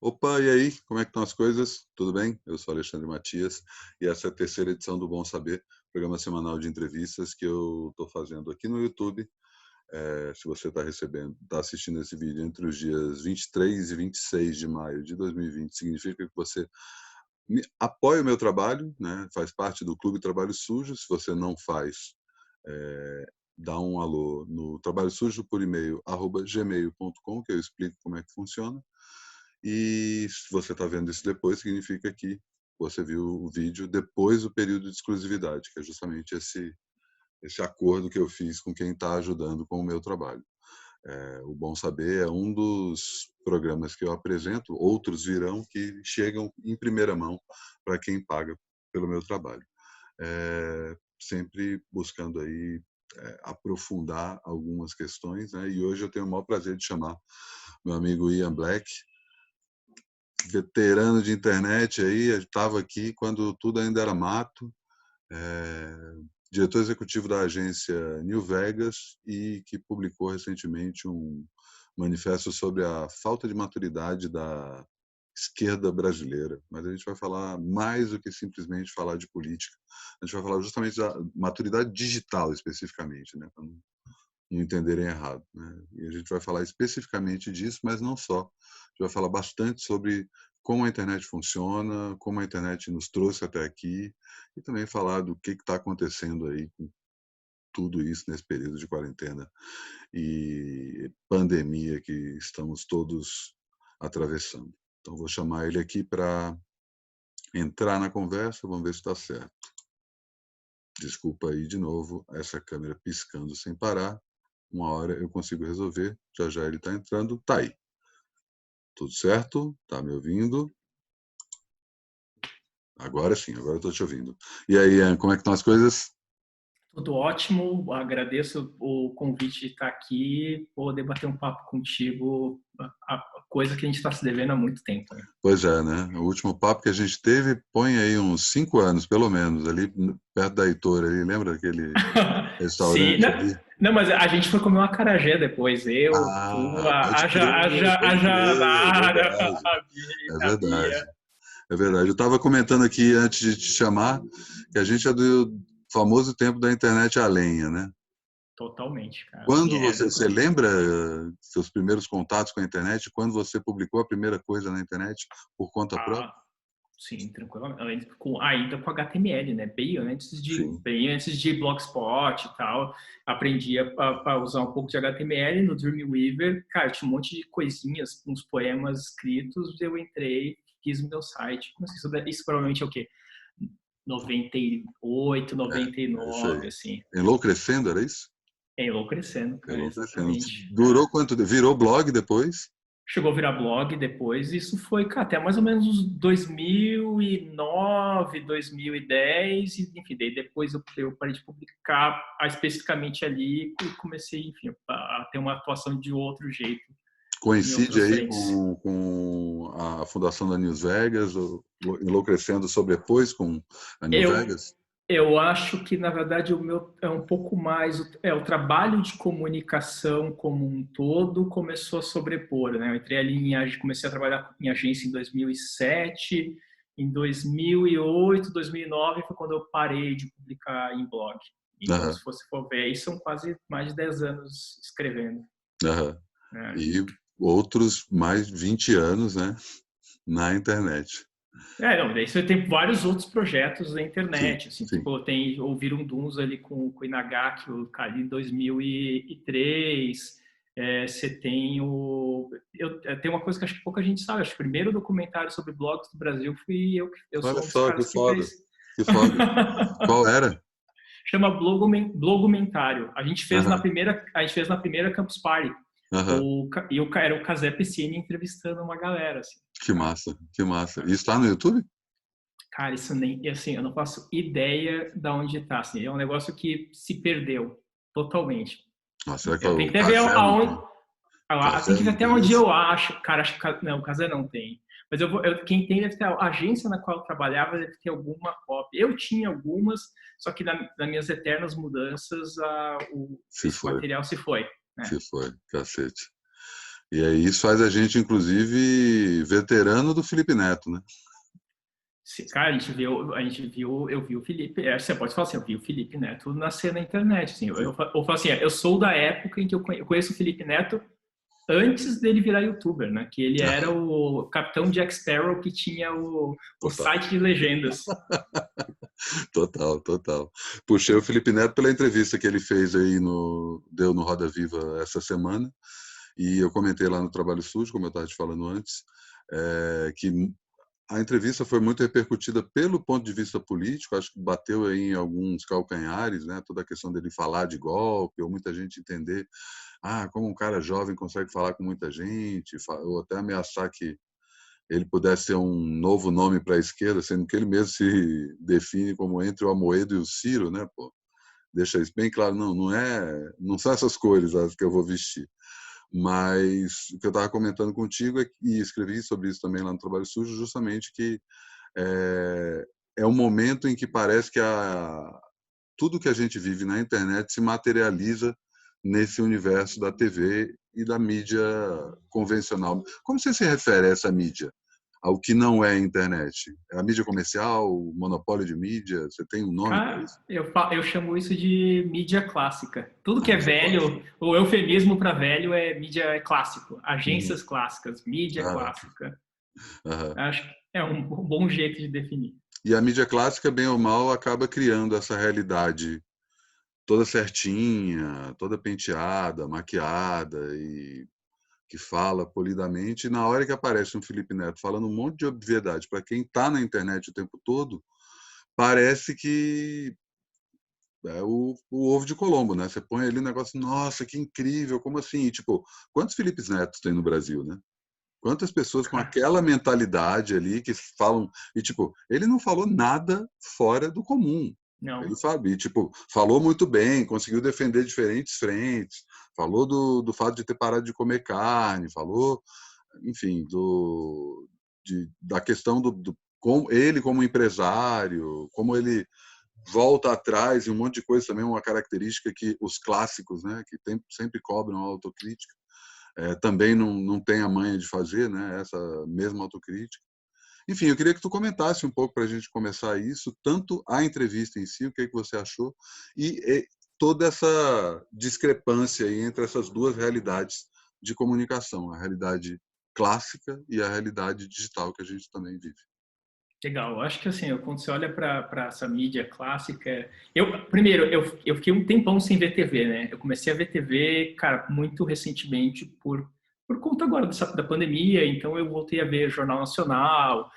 Opa, e aí? Como é que estão as coisas? Tudo bem? Eu sou Alexandre Matias e essa é a terceira edição do Bom Saber, programa semanal de entrevistas que eu estou fazendo aqui no YouTube. Se você está assistindo esse vídeo entre os dias 23 e 26 de maio de 2020, significa que você apoia o meu trabalho, né? Faz parte do Clube Trabalho Sujo. Se você não faz, dá um alô no trabalho sujo por e-mail @gmail.com, que eu explico como é que funciona. E se você está vendo isso depois, significa que você viu o vídeo depois do período de exclusividade, que é justamente esse acordo que eu fiz com quem está ajudando com o meu trabalho. O Bom Saber é um dos programas que eu apresento, outros virão que chegam em primeira mão para quem paga pelo meu trabalho. Sempre buscando aí aprofundar algumas questões, né? E hoje eu tenho o maior prazer de chamar meu amigo Ian Black, veterano de internet aí, estava aqui quando tudo ainda era mato, diretor executivo da agência New Vegas e que publicou recentemente um manifesto sobre a falta de maturidade da esquerda brasileira. Mas a gente vai falar mais do que simplesmente falar de política. A gente vai falar justamente da maturidade digital, especificamente, né? Para não entenderem errado, né? E a gente vai falar especificamente disso, mas não só. A gente vai falar bastante sobre como a internet funciona, como a internet nos trouxe até aqui, e também falar do que está acontecendo aí com tudo isso nesse período de quarentena e pandemia que estamos todos atravessando. Então, vou chamar ele aqui para entrar na conversa, vamos ver se está certo. Desculpa aí de novo, essa câmera piscando sem parar. Uma hora eu consigo resolver, já já ele está entrando, tá aí. Tudo certo? Tá me ouvindo? Agora sim, agora eu estou te ouvindo. E aí, Ian, como é que estão as coisas? Tudo ótimo, agradeço o convite de estar aqui, poder bater um papo contigo, a coisa que a gente está se devendo há muito tempo, né? Pois é, né? O último papo que a gente teve põe aí uns 5 anos, pelo menos, ali perto da Heitor, ali, lembra daquele Sim, restaurante não, ali? não, mas a gente foi comer uma acarajé depois, tu, Pode haja, crer, haja, pode haja, crer, é verdade, a é a Bia. verdade, é verdade. Eu estava comentando aqui antes de te chamar que a gente é do famoso tempo da internet a lenha, né? Totalmente, cara. Quando você lembra seus primeiros contatos com a internet, quando você publicou a primeira coisa na internet por conta própria? Ah, sim, tranquilamente. Ainda com HTML, né? Sim. Bem antes de Blogspot e tal. Aprendi a usar um pouco de HTML no Dreamweaver. Cara, tinha um monte de coisinhas, uns poemas escritos. Eu entrei, fiz o meu site. Não sei se isso provavelmente é o quê? 98, É isso aí. 99, assim. Enlouquecendo, era isso? Enlouquecendo, cara, Enlouquecendo. exatamente. Durou quanto? Virou blog depois? Chegou a virar blog depois, isso foi, cara, até mais ou menos uns 2009, 2010, e, enfim, daí depois eu parei de publicar especificamente ali e comecei, enfim, a ter uma atuação de outro jeito em Coincide outras aí frentes. com a fundação da News Vegas, Enlouquecendo sobrepôs com a New Eu, Vegas? eu acho que, na verdade, o meu é um pouco mais, o trabalho de comunicação como um todo começou a sobrepor, né? Eu entrei ali comecei a trabalhar em agência em 2007, em 2008, 2009 foi quando eu parei de publicar em blog. Então, Aham, se você for ver, aí são quase mais de 10 anos escrevendo, aham. né? E outros mais 20 anos, né, na internet. Não, daí você tem vários outros projetos na Sim, internet, assim, sim. tipo, tem Ouviram Duns ali com o Inagaki, ali em 2003, você tem tem uma coisa que acho que pouca gente sabe, acho que o primeiro documentário sobre blogs do Brasil fui eu Olha sou um dos só, que caras que foda, fez. que foda. Qual era? Chama Blogumentário. Aham, A gente fez na primeira Campus Party, aham. era o Casé Piscine entrevistando uma galera, assim, Que cara. massa, que massa. E está no YouTube? Cara, isso nem, assim, eu não faço ideia de onde está, assim, é um negócio que se perdeu totalmente. Ah, será que Eu tenho o que até ver Cazé não aonde, tem? Cazé tem que ver não até tem onde esse? eu acho, cara, acho que não, o Casa não tem. Mas quem tem deve ter a agência na qual eu trabalhava deve ter alguma cópia. Eu tinha algumas, só que nas minhas eternas mudanças Se esse foi, material se foi, né? se foi, cacete. E aí isso faz a gente, inclusive, veterano do Felipe Neto, né? Cara, eu vi o Felipe, você pode falar assim, eu vi o Felipe Neto nascer na internet, assim, eu falo assim, eu sou da época em que eu conheço o Felipe Neto antes dele virar youtuber, né? Que ele era o Capitão Jack Sparrow que tinha o Total, site de legendas. total, total. Puxei o Felipe Neto pela entrevista que ele fez aí deu no Roda Viva essa semana, e eu comentei lá no Trabalho Sujo, como eu estava te falando antes, que a entrevista foi muito repercutida pelo ponto de vista político, acho que bateu aí em alguns calcanhares, né? Toda a questão dele falar de golpe, ou muita gente entender, como um cara jovem consegue falar com muita gente, ou até ameaçar que ele pudesse ser um novo nome para a esquerda, sendo que ele mesmo se define como entre o Amoedo e o Ciro, né? Pô, deixa isso bem claro, não são essas cores as que eu vou vestir. Mas o que eu estava comentando contigo e escrevi sobre isso também lá no Trabalho Sujo, justamente que é um momento em que parece que tudo que a gente vive na internet se materializa nesse universo da TV e da mídia convencional. Como você se refere a essa mídia? Ao que não é internet? É a mídia comercial, o monopólio de mídia? Você tem um nome para Cara, isso? eu chamo isso de mídia clássica. Tudo que é Mídia clássica. velho, o eufemismo para velho é mídia clássico. Uhum. Agências clássicas, mídia Ah, clássica. aham. Acho que é um bom jeito de definir. E a mídia clássica, bem ou mal, acaba criando essa realidade toda certinha, toda penteada, maquiada e que fala polidamente. E na hora que aparece um Felipe Neto falando um monte de obviedade para quem está na internet o tempo todo, parece que é o ovo de Colombo, né? Você põe ali um negócio, nossa, que incrível, como assim? E, tipo, quantos Felipes Netos tem no Brasil, né? Quantas pessoas com Cara, aquela mentalidade ali que falam. E, tipo, ele não falou nada fora do comum. Ele não. sabe, e, tipo, falou muito bem, conseguiu defender diferentes frentes, falou do fato de ter parado de comer carne, falou, enfim, da questão com ele como empresário, como ele volta atrás e um monte de coisa também, uma característica que os clássicos, né, que sempre cobram a autocrítica, também não tem a manha de fazer, né, essa mesma autocrítica. Enfim, eu queria que tu comentasse um pouco para a gente começar isso, tanto a entrevista em si, o que você achou, e toda essa discrepância aí entre essas duas realidades de comunicação, a realidade clássica e a realidade digital que a gente também vive. Legal. Eu acho que assim, quando você olha para essa mídia clássica, primeiro eu fiquei um tempão sem ver TV, né? Eu comecei a ver TV, cara, muito recentemente por conta agora da pandemia. Então eu voltei a ver Jornal Nacional,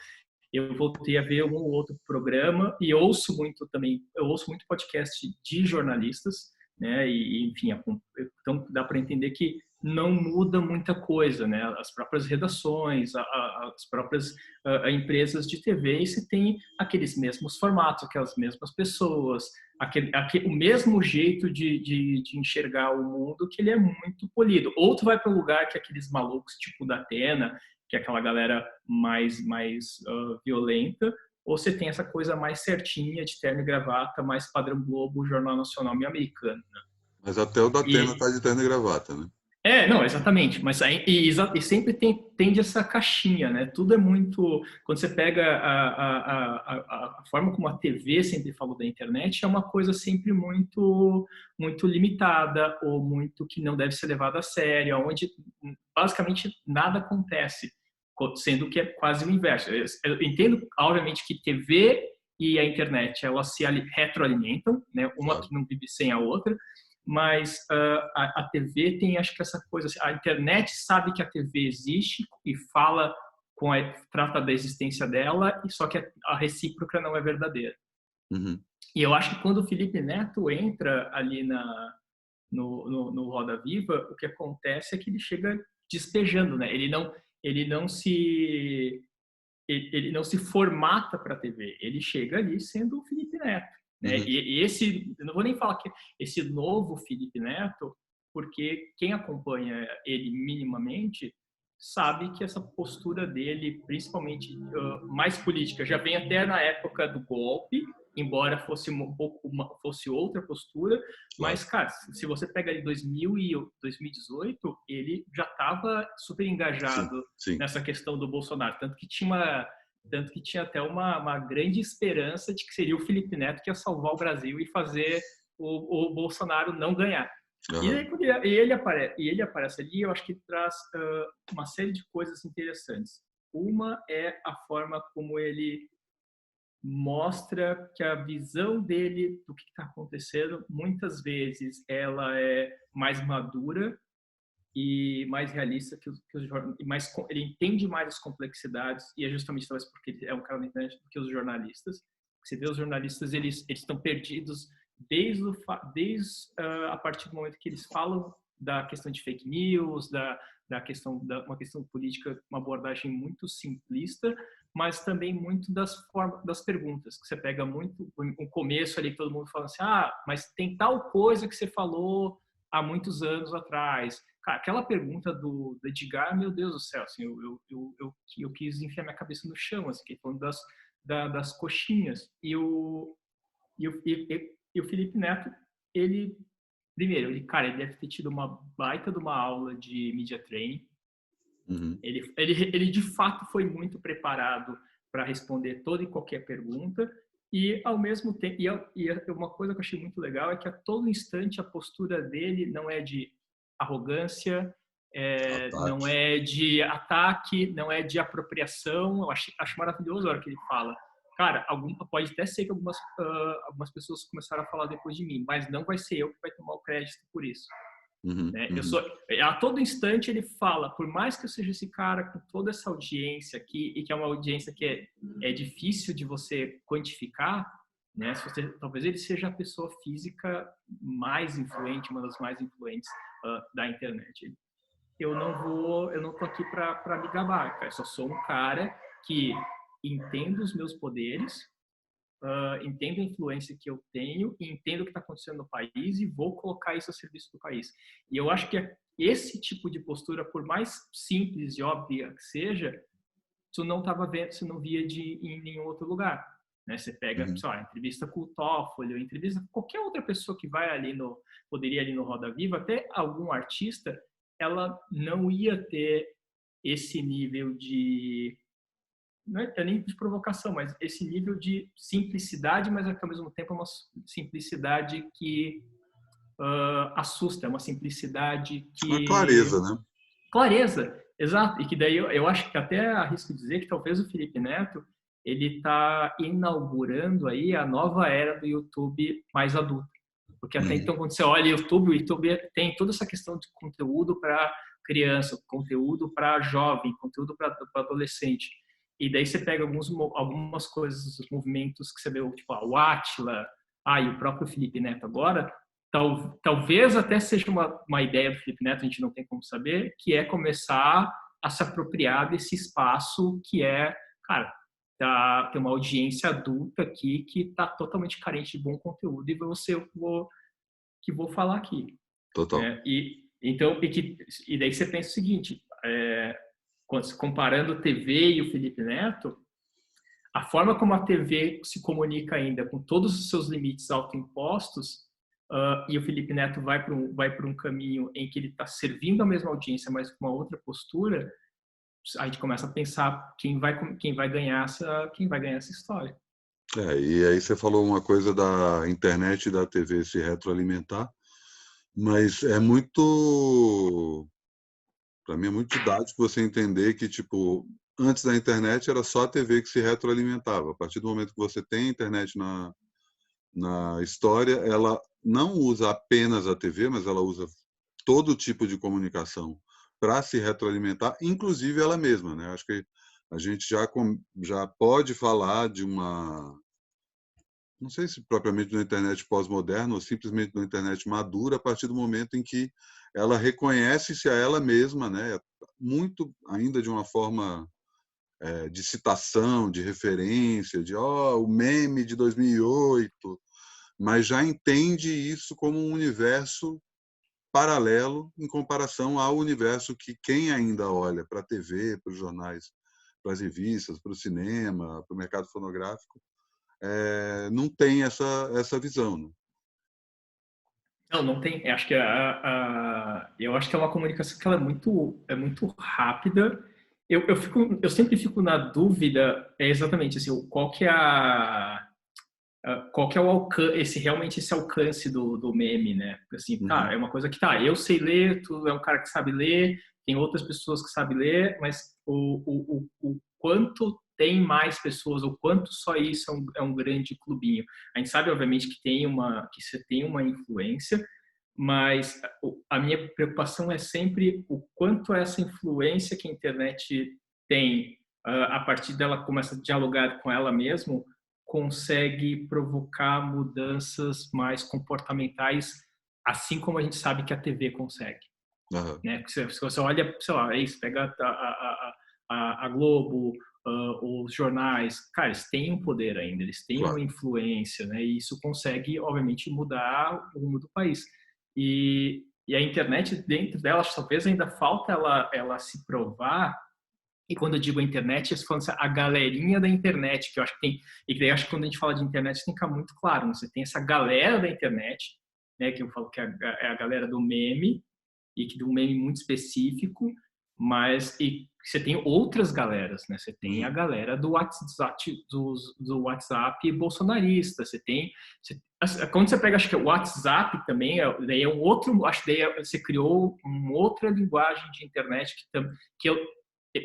eu voltei a ver um ou outro programa e ouço muito também. Eu ouço muito podcast de jornalistas, né? E enfim, então dá para entender que não muda muita coisa, né? As próprias redações, as próprias empresas de TV, e você tem aqueles mesmos formatos, aquelas mesmas pessoas, o mesmo jeito de enxergar o mundo, que ele é muito polido. Ou tu vai para um lugar que aqueles malucos tipo da Atena, que é aquela galera mais violenta, ou você tem essa coisa mais certinha, de terno e gravata, mais padrão Globo, Jornal Nacional meio americano. Né? Mas até o da Atena E está de terno e gravata, né? não, exatamente, mas e sempre tende essa caixinha, né? Tudo é muito. Quando você pega a forma como a TV sempre falou da internet, é uma coisa sempre muito limitada, ou muito que não deve ser levada a sério, onde basicamente nada acontece, sendo que é quase o inverso. Eu entendo, obviamente, que TV e a internet elas se retroalimentam, né? Uma Claro. que não vive sem a outra, mas a TV tem, acho que essa coisa, assim, a internet sabe que a TV existe e fala trata da existência dela, só que a recíproca não é verdadeira. Uhum. E eu acho que quando o Felipe Neto entra ali no Roda Viva, o que acontece é que ele chega despejando, né? Ele não se ele não se formata para a TV, ele chega ali sendo o Felipe Neto. Né? Uhum. E esse, eu não vou nem falar que esse novo Felipe Neto, porque quem acompanha ele minimamente sabe que essa postura dele, principalmente mais política, já vem até na época do golpe, embora fosse fosse outra postura, Claro. mas, cara, se você pega ali 2000 e 2018, ele já estava super Sim, engajado sim. nessa questão do Bolsonaro, tanto que tinha até uma grande esperança de que seria o Felipe Neto que ia salvar o Brasil e fazer o Bolsonaro não ganhar. E Aham. aí, quando ele aparece ali, eu acho que traz uma série de coisas interessantes. Uma é a forma como ele mostra que a visão dele do que está acontecendo, muitas vezes, ela é mais madura e mais realista que os jornalistas, ele entende mais as complexidades, e é justamente talvez porque ele é um cara na internet do que os jornalistas. Você vê os jornalistas, eles estão perdidos desde a partir do momento que eles falam da questão de fake news, da questão uma questão política, uma abordagem muito simplista, mas também muito das perguntas, que você pega muito o começo ali, todo mundo falando assim, mas tem tal coisa que você falou há muitos anos atrás. Cara, aquela pergunta do Edgar, meu Deus do céu, assim, eu quis enfiar minha cabeça no chão, assim, falando das coxinhas. E o Felipe Neto, ele, primeiro, ele deve ter tido uma baita de uma aula de media training. Uhum. Ele de fato foi muito preparado para responder toda e qualquer pergunta, e ao mesmo tempo, uma coisa que eu achei muito legal é que a todo instante a postura dele não é de arrogância, não Ataque. é de ataque, não é de apropriação. Eu acho maravilhoso a hora que ele fala. Cara, pode até ser que algumas pessoas começaram a falar depois de mim, mas não vai ser eu que vai tomar o crédito por isso. Uhum, Né? uhum. A todo instante ele fala, por mais que eu seja esse cara com toda essa audiência aqui, e que é uma audiência que é difícil de você quantificar, né? Talvez ele seja a pessoa física mais influente, uma das mais influentes da internet. Eu não tô aqui para me gabar, cara. Eu só sou um cara que entendo os meus poderes, entendo a influência que eu tenho, entendo o que está acontecendo no país e vou colocar isso a serviço do país. E eu acho que esse tipo de postura, por mais simples e óbvia que seja, tu não tava vendo, você não via em nenhum outro lugar. Né? Você pega, Uhum. sei lá, entrevista com o Toffoli, entrevista com qualquer outra pessoa que vai poderia ali no Roda Viva, até algum artista, ela não ia ter esse nível de, não é nem de provocação, mas esse nível de simplicidade, mas ao mesmo tempo é uma simplicidade que assusta, é uma simplicidade Uma clareza, que... né? Clareza, exato. E que daí eu acho que até arrisco dizer que talvez o Felipe Neto ele está inaugurando aí a nova era do YouTube mais adulto. Porque até Uhum. então, quando você olha o YouTube tem toda essa questão de conteúdo para criança, conteúdo para jovem, conteúdo para adolescente. E daí você pega algumas coisas, os movimentos que você vê, tipo o Átila, e o próprio Felipe Neto agora, talvez até seja uma ideia do Felipe Neto, a gente não tem como saber, que é começar a se apropriar desse espaço que é, cara, tem uma audiência adulta aqui que está totalmente carente de bom conteúdo e você que vou falar aqui, Total. né? Então e daí você pensa o seguinte, comparando a TV e o Felipe Neto, a forma como a TV se comunica ainda com todos os seus limites autoimpostos, e o Felipe Neto vai para um caminho em que ele está servindo a mesma audiência, mas com uma outra postura, a gente começa a pensar quem vai ganhar essa história. E aí você falou uma coisa da internet e da TV se retroalimentar, mas para mim é muito didático você entender que, tipo, antes da internet era só a TV que se retroalimentava. A partir do momento que você tem a internet na história, ela não usa apenas a TV, mas ela usa todo tipo de comunicação para se retroalimentar, inclusive ela mesma, né? Acho que a gente já pode falar de uma, não sei se propriamente de uma internet pós-moderna ou simplesmente de uma internet madura a partir do momento em que ela reconhece-se a ela mesma, né? Muito ainda de uma forma de citação, de referência, de o meme de 2008, mas já entende isso como um universo paralelo em comparação ao universo que quem ainda olha para a TV, para os jornais, para as revistas, para o cinema, para o mercado fonográfico, não tem essa visão. Né? Não, não tem. Eu acho que é uma comunicação que ela é muito rápida. Eu sempre fico na dúvida, exatamente assim, qual que é o alcance, realmente esse alcance do meme, né? Assim, tá, Uhum. é uma coisa que tá, eu sei ler, tu é um cara que sabe ler, tem outras pessoas que sabem ler, mas o quanto tem mais pessoas, o quanto só isso é um grande clubinho. A gente sabe, obviamente, que você tem uma influência, mas a minha preocupação é sempre o quanto essa influência que a internet tem, a partir dela começa a dialogar com ela mesmo, consegue provocar mudanças mais comportamentais, assim como a gente sabe que a TV consegue. Aham. Né? Porque se você olha, sei lá, é isso, pega a Globo, os jornais, cara, eles têm um poder ainda, eles têm uma Claro. influência, né? E isso consegue, obviamente, mudar o rumo do país. E a internet, dentro dela, talvez ainda falta ela se provar. E quando eu digo a internet, eu estou falando assim, a galerinha da internet, que eu acho que tem. E que daí eu acho que quando a gente fala de internet, tem que ficar muito claro. Né? Você tem essa galera da internet, né, que eu falo que é a galera do meme, e que de um meme muito específico, mas e você tem outras galeras, né? Você tem a Uhum. galera do WhatsApp bolsonarista, quando você pega, acho que o WhatsApp também, daí é um outro, acho que daí você criou uma outra linguagem de internet que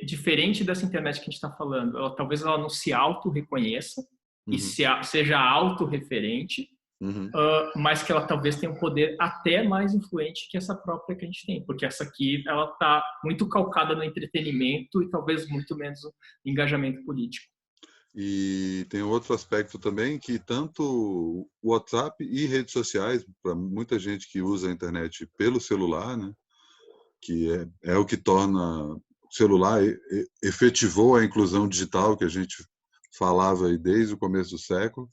diferente dessa internet que a gente está falando, talvez ela não se auto-reconheça e Uhum. seja autorreferente, Uhum. mas que ela talvez tenha um poder até mais influente que essa própria que a gente tem, porque essa aqui ela está muito calcada no entretenimento e talvez muito menos no engajamento político. E tem outro aspecto também que tanto o WhatsApp e redes sociais, para muita gente que usa a internet pelo celular, né, que é o que torna o celular, efetivou a inclusão digital que a gente falava aí desde o começo do século.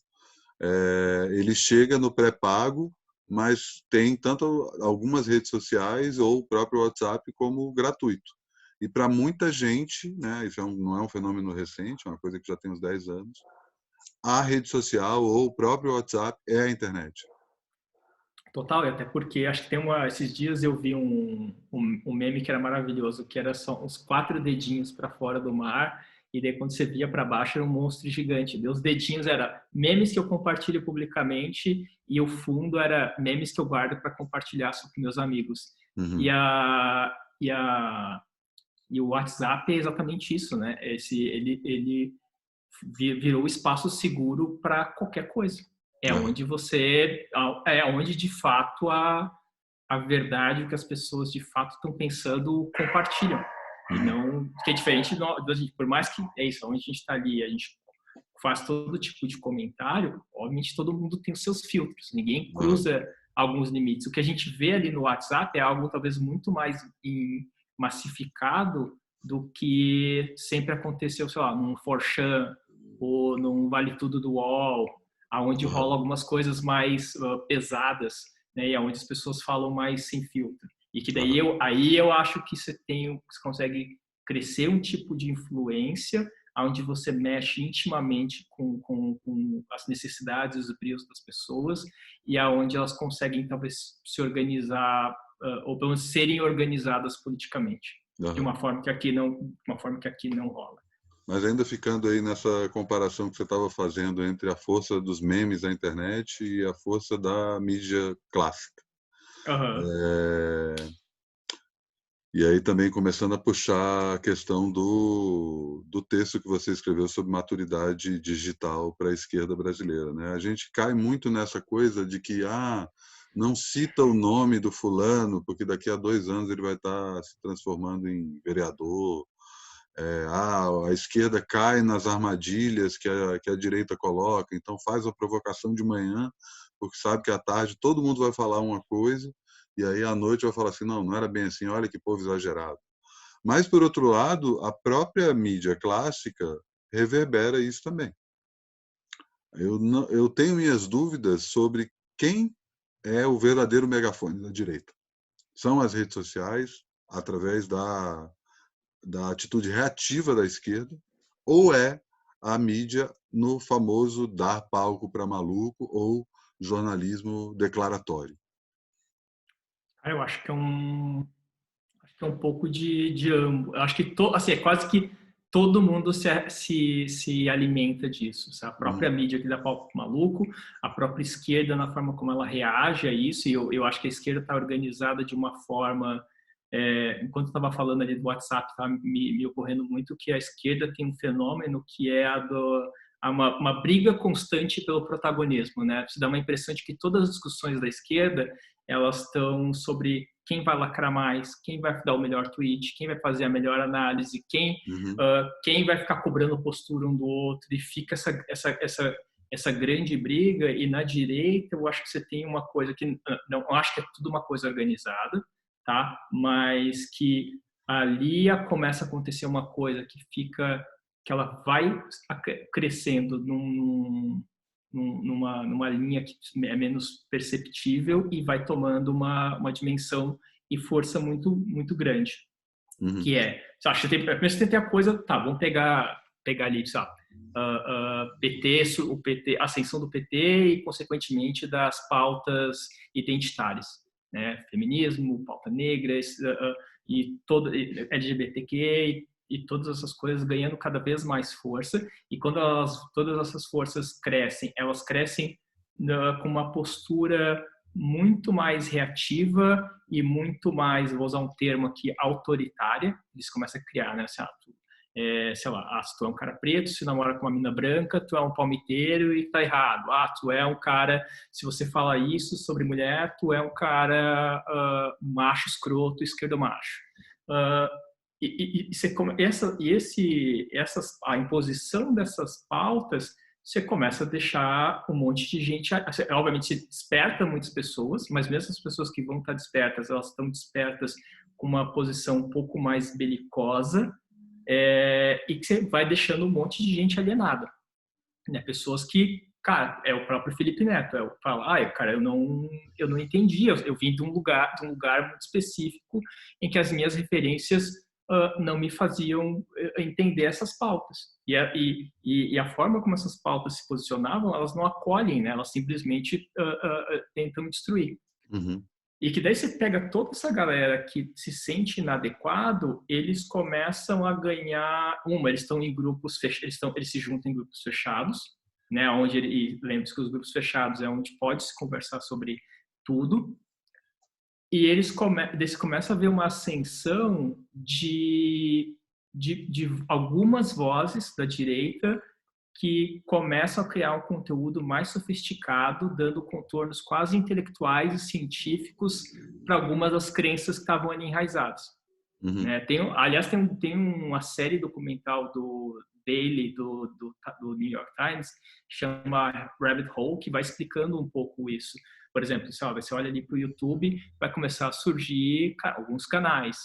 Ele chega no pré-pago, mas tem tanto algumas redes sociais ou o próprio WhatsApp como gratuito. E para muita gente, né, isso não é um fenômeno recente, é uma coisa que já tem uns 10 anos, a rede social ou o próprio WhatsApp é a internet. Total, e até porque acho que esses dias eu vi um meme que era maravilhoso, que era só uns 4 dedinhos para fora do mar, e daí quando você via para baixo era um monstro gigante. E os dedinhos era memes que eu compartilho publicamente, e o fundo era memes que eu guardo para compartilhar com meus amigos. E, Uhum. a, e, a, e o WhatsApp é exatamente isso, né? Ele virou o espaço seguro para qualquer coisa. Aham. É onde de fato a verdade, o que as pessoas de fato estão pensando, compartilham. E Uhum. não, que é diferente por mais que é isso, onde a gente está ali, a gente faz todo tipo de comentário, obviamente todo mundo tem os seus filtros, ninguém Aham. cruza alguns limites. O que a gente vê ali no WhatsApp é algo talvez muito mais massificado do que sempre aconteceu, sei lá, num Forchan ou num Vale Tudo do UOL, aonde Aham. rola algumas coisas mais pesadas, né, e aonde as pessoas falam mais sem filtro. E que daí Aham. aí eu acho que você consegue crescer um tipo de influência onde você mexe intimamente com as necessidades e os brios das pessoas e aonde elas conseguem talvez se organizar ou pelo menos serem organizadas politicamente de Aham. uma forma que aqui não rola. Mas ainda ficando aí nessa comparação que você estava fazendo entre a força dos memes da internet e a força da mídia clássica. Uhum. É, E aí também começando a puxar a questão do texto que você escreveu sobre maturidade digital para a esquerda brasileira. Né? A gente cai muito nessa coisa de que não cita o nome do fulano, porque daqui a 2 anos ele vai estar se transformando em vereador. A esquerda cai nas armadilhas que a direita coloca, então faz a provocação de manhã, porque sabe que à tarde todo mundo vai falar uma coisa, e aí à noite vai falar assim, não, não era bem assim, olha que povo exagerado. Mas, por outro lado, a própria mídia clássica reverbera isso também. Eu tenho minhas dúvidas sobre quem é o verdadeiro megafone da direita. São as redes sociais, através da atitude reativa da esquerda, ou é a mídia no famoso dar palco para maluco ou jornalismo declaratório? Eu acho que é um pouco de ambos. Eu acho que assim, é quase que todo mundo se alimenta disso. Sabe? A própria mídia que dá palco pro maluco, a própria esquerda na forma como ela reage a isso, e eu acho que a esquerda está organizada de uma forma... enquanto eu estava falando ali do WhatsApp, tá me ocorrendo muito que a esquerda tem um fenômeno que é uma briga constante pelo protagonismo, né? Você dá uma impressão de que todas as discussões da esquerda elas estão sobre quem vai lacrar mais, quem vai dar o melhor tweet, quem vai fazer a melhor análise, Uhum. quem vai ficar cobrando postura um do outro, e fica essa grande briga. E na direita eu acho que você tem uma coisa que não eu acho que é tudo uma coisa organizada, tá? Mas que ali começa a acontecer uma coisa que ela vai crescendo numa linha que é menos perceptível e vai tomando uma dimensão e força muito grande, Uhum. que você acha que tem a coisa, tá, vamos pegar ali, sabe, PT, o PT, a ascensão do PT e, consequentemente, das pautas identitárias, né, feminismo, pauta negra, e todo LGBTQ e todas essas coisas ganhando cada vez mais força. E quando todas essas forças crescem, elas crescem com uma postura muito mais reativa e muito mais, vou usar um termo aqui, autoritária. Eles começam a criar, né? Assim, sei lá, se tu é um cara preto, se namora com uma mina branca, tu é um palmiteiro e tá errado. Tu é um cara, se você fala isso sobre mulher, tu é um cara macho escroto, esquerdo macho. A imposição dessas pautas, você começa a deixar um monte de gente, obviamente se desperta muitas pessoas, mas mesmo as pessoas que vão estar despertas, elas estão despertas com uma posição um pouco mais belicosa, e que você vai deixando um monte de gente alienada, né? Pessoas que, cara, é o próprio Felipe Neto, fala, cara, eu não entendi, eu vim de um lugar muito específico em que as minhas referências não me faziam entender essas pautas. E a forma como essas pautas se posicionavam, elas não acolhem, né? Elas simplesmente tentam destruir. Uhum. E que daí você pega toda essa galera que se sente inadequado, eles começam a ganhar... eles estão em grupos fechados, eles se juntam em grupos fechados, né? E lembre-se que os grupos fechados é onde pode se conversar sobre tudo. E eles começam a ver uma ascensão de algumas vozes da direita que começam a criar um conteúdo mais sofisticado, dando contornos quase intelectuais e científicos para algumas das crenças que estavam ali enraizadas. Uhum. Né? Aliás, tem uma série documental do Daily, do New York Times, que chama Rabbit Hole, que vai explicando um pouco isso. Por exemplo, você olha ali para o YouTube, vai começar a surgir alguns canais,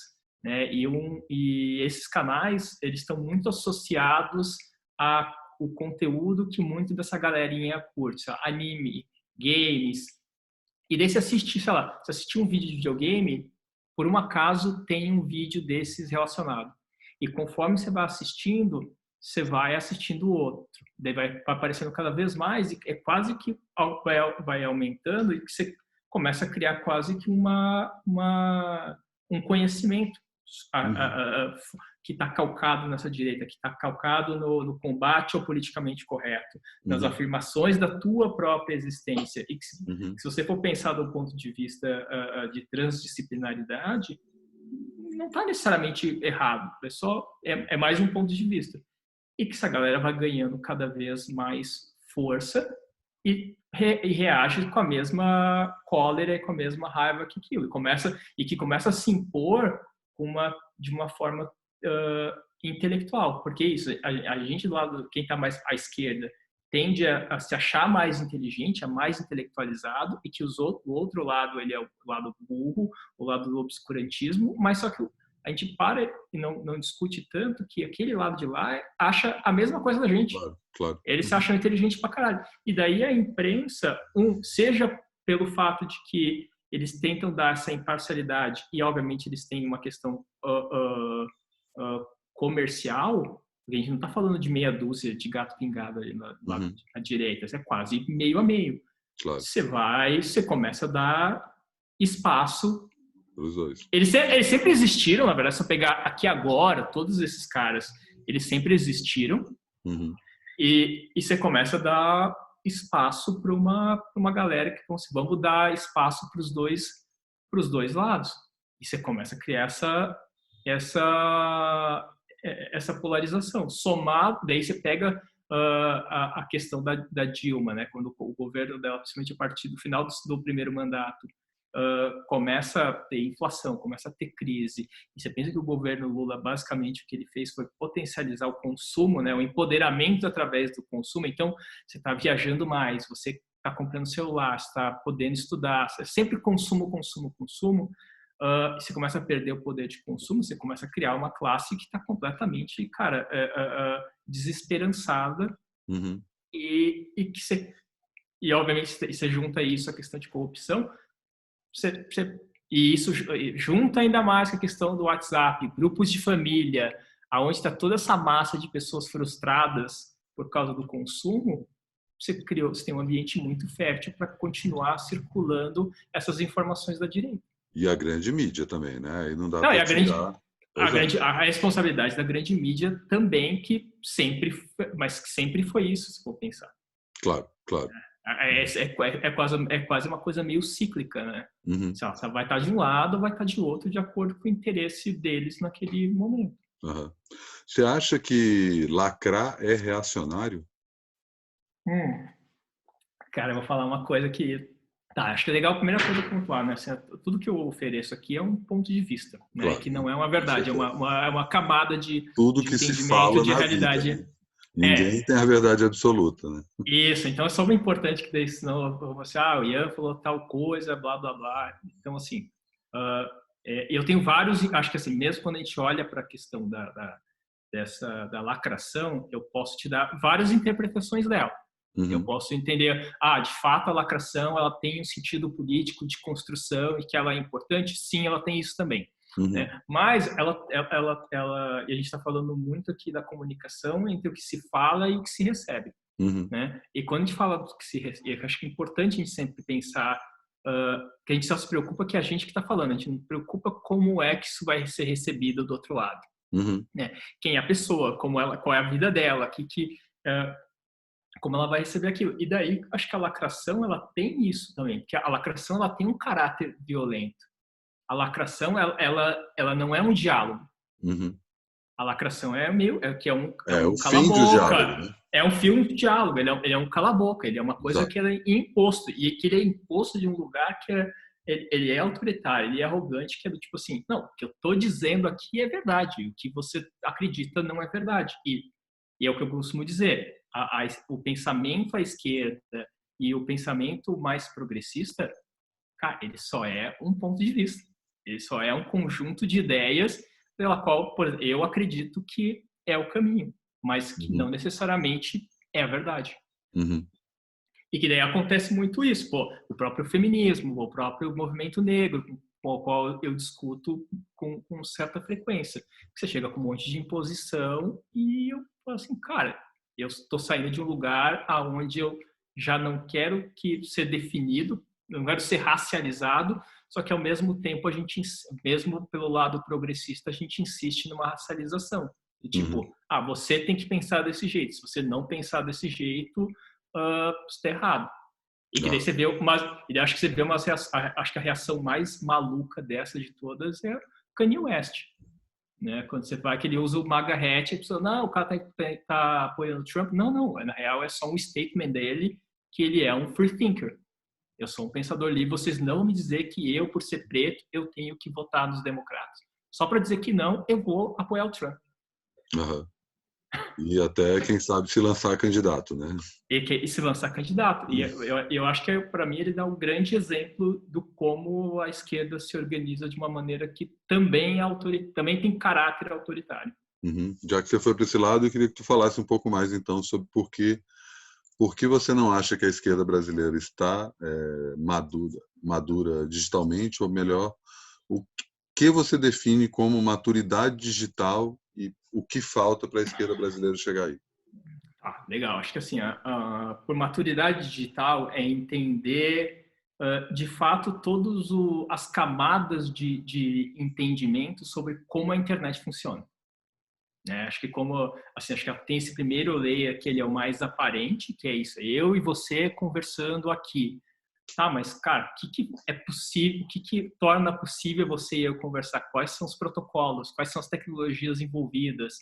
né? E esses canais, eles estão muito associados a o conteúdo que muito dessa galerinha curte, anime, games. E daí você assistir um vídeo de videogame, por um acaso tem um vídeo desses relacionado. E conforme você vai assistindo outro. Daí vai aparecendo cada vez mais, e é quase que vai aumentando, e que você começa a criar quase que um conhecimento que está calcado nessa direita, que está calcado no combate ao politicamente correto, nas afirmações da tua própria existência. E que se você for pensar do ponto de vista de transdisciplinaridade, não está necessariamente errado, é mais um ponto de vista. E que essa galera vai ganhando cada vez mais força e reage com a mesma cólera e com a mesma raiva que aquilo. Que começa a se impor de uma forma intelectual. Porque isso, a gente do lado, quem está mais à esquerda, tende a se achar mais inteligente, mais intelectualizado, e que o outro lado, ele é o lado burro, o lado do obscurantismo, mas só que a gente para e não discute tanto que aquele lado de lá acha a mesma coisa da gente. Claro, claro. Eles se acham inteligentes pra caralho. E daí a imprensa, seja pelo fato de que eles tentam dar essa imparcialidade, e obviamente eles têm uma questão comercial, A gente não está falando de meia dúzia de gato pingado ali lá Uhum. à direita, é quase meio a meio. Claro, Você começa a dar espaço. os dois. Eles sempre existiram, na verdade, se eu pegar aqui agora, todos esses caras, eles sempre existiram, Uhum. e você começa a dar espaço para uma galera que vamos dar espaço para os dois lados. E você começa a criar essa polarização. Somar, daí você pega a questão da Dilma, né? Quando o governo dela, principalmente a partir do final do primeiro mandato, começa a ter inflação, começa a ter crise, e você pensa que o governo Lula, basicamente, o que ele fez foi potencializar o consumo, né, o empoderamento através do consumo. Então, você está viajando mais, você está comprando celular, você está podendo estudar, você sempre consumo, consumo, consumo, e você começa a perder o poder de consumo, você começa a criar uma classe que está completamente, cara, desesperançada, Uhum. e obviamente você junta isso à questão de corrupção. E isso junta ainda mais com a questão do WhatsApp, grupos de família, aonde está toda essa massa de pessoas frustradas por causa do consumo. Você tem um ambiente muito fértil para continuar circulando essas informações da direita. E a grande mídia também, né? E não dá Não, e para tirar. a responsabilidade da grande mídia também, mas que sempre foi isso, se for pensar. Claro, claro. É quase uma coisa meio cíclica, né? Uhum. Você vai estar de um lado ou vai estar de outro, de acordo com o interesse deles naquele momento. Uhum. Você acha que lacrar é reacionário? Cara, eu vou falar uma coisa que... Tá, acho que é legal a primeira coisa pontuar, né? Assim, tudo que eu ofereço aqui é um ponto de vista, né? Claro, Que não é uma verdade, é uma camada tudo de que se entendimento fala de na vida, realidade. né? Ninguém tem a verdade absoluta, né? Isso, então é só importante que daí, senão você, o Ian falou tal coisa, blá, blá, blá. Então, assim, eu tenho vários, acho que assim, mesmo quando a gente olha para a questão da lacração, eu posso te dar várias interpretações dela. Eu Uhum. posso entender, de fato a lacração ela tem um sentido político de construção e que ela é importante, sim, ela tem isso também. Uhum. Né? Mas e a gente está falando muito aqui da comunicação entre o que se fala e o que se recebe. Uhum. Né? E quando a gente fala do que se recebe, eu acho que é importante a gente sempre pensar que a gente só se preocupa que a gente que está falando, a gente não se preocupa como é que isso vai ser recebido do outro lado. Uhum. Né? Quem é a pessoa, qual é a vida dela, como ela vai receber aquilo. E daí, acho que a lacração, ela tem isso também, porque a lacração, ela tem um caráter violento. A lacração, ela não é um diálogo. Uhum. A lacração é um o fim do diálogo, cala-boca. né? É um filme de diálogo, ele é um cala-boca, ele é uma coisa Exato. que é imposto. E que ele é imposto de um lugar que ele é autoritário, ele é arrogante, que é do tipo assim, não, o que eu estou dizendo aqui é verdade, o que você acredita não é verdade. E é o que eu costumo dizer, o pensamento à esquerda e o pensamento mais progressista, cara, ele só é um ponto de vista. Ele só é um conjunto de ideias pela qual eu acredito que é o caminho, mas que não necessariamente é a verdade. Uhum. E que daí acontece muito isso, o próprio feminismo, o próprio movimento negro, com o qual eu discuto com certa frequência. Você chega com um monte de imposição e eu falo assim, cara, eu estou saindo de um lugar aonde eu já não quero ser definido, não quero ser racializado, só que ao mesmo tempo a gente, mesmo pelo lado progressista, a gente insiste numa racialização. E, tipo, você tem que pensar desse jeito. Se você não pensar desse jeito, está errado. E que daí você vê e acho que você vê acho que a reação mais maluca dessa de todas é o Kanye West, né? Quando você vai que ele usa o MAGA hat, a pessoa, não, o cara tá apoiando o Trump. Não, na real é só um statement dele que ele é um free thinker. Eu sou um pensador livre, vocês não vão me dizer que eu, por ser preto, eu tenho que votar nos democratas. Só para dizer que não, eu vou apoiar o Trump. Uhum. E até, quem sabe, se lançar candidato, né? E se lançar candidato. E eu acho que, para mim, ele dá um grande exemplo do como a esquerda se organiza de uma maneira que também tem caráter autoritário. Uhum. Já que você foi para esse lado, eu queria que tu falasse um pouco mais, então, sobre por que você não acha que a esquerda brasileira está madura digitalmente, ou melhor, o que você define como maturidade digital e o que falta para a esquerda brasileira chegar aí. Ah, legal. Acho que assim, por maturidade digital é entender de fato todas as camadas de entendimento sobre como a internet funciona. Né? Acho que acho que tem esse primeiro layer que ele é o mais aparente, que é isso, eu e você conversando aqui. Tá, mas cara, o que é possível, o que torna possível você e eu conversar? Quais são os protocolos? Quais são as tecnologias envolvidas?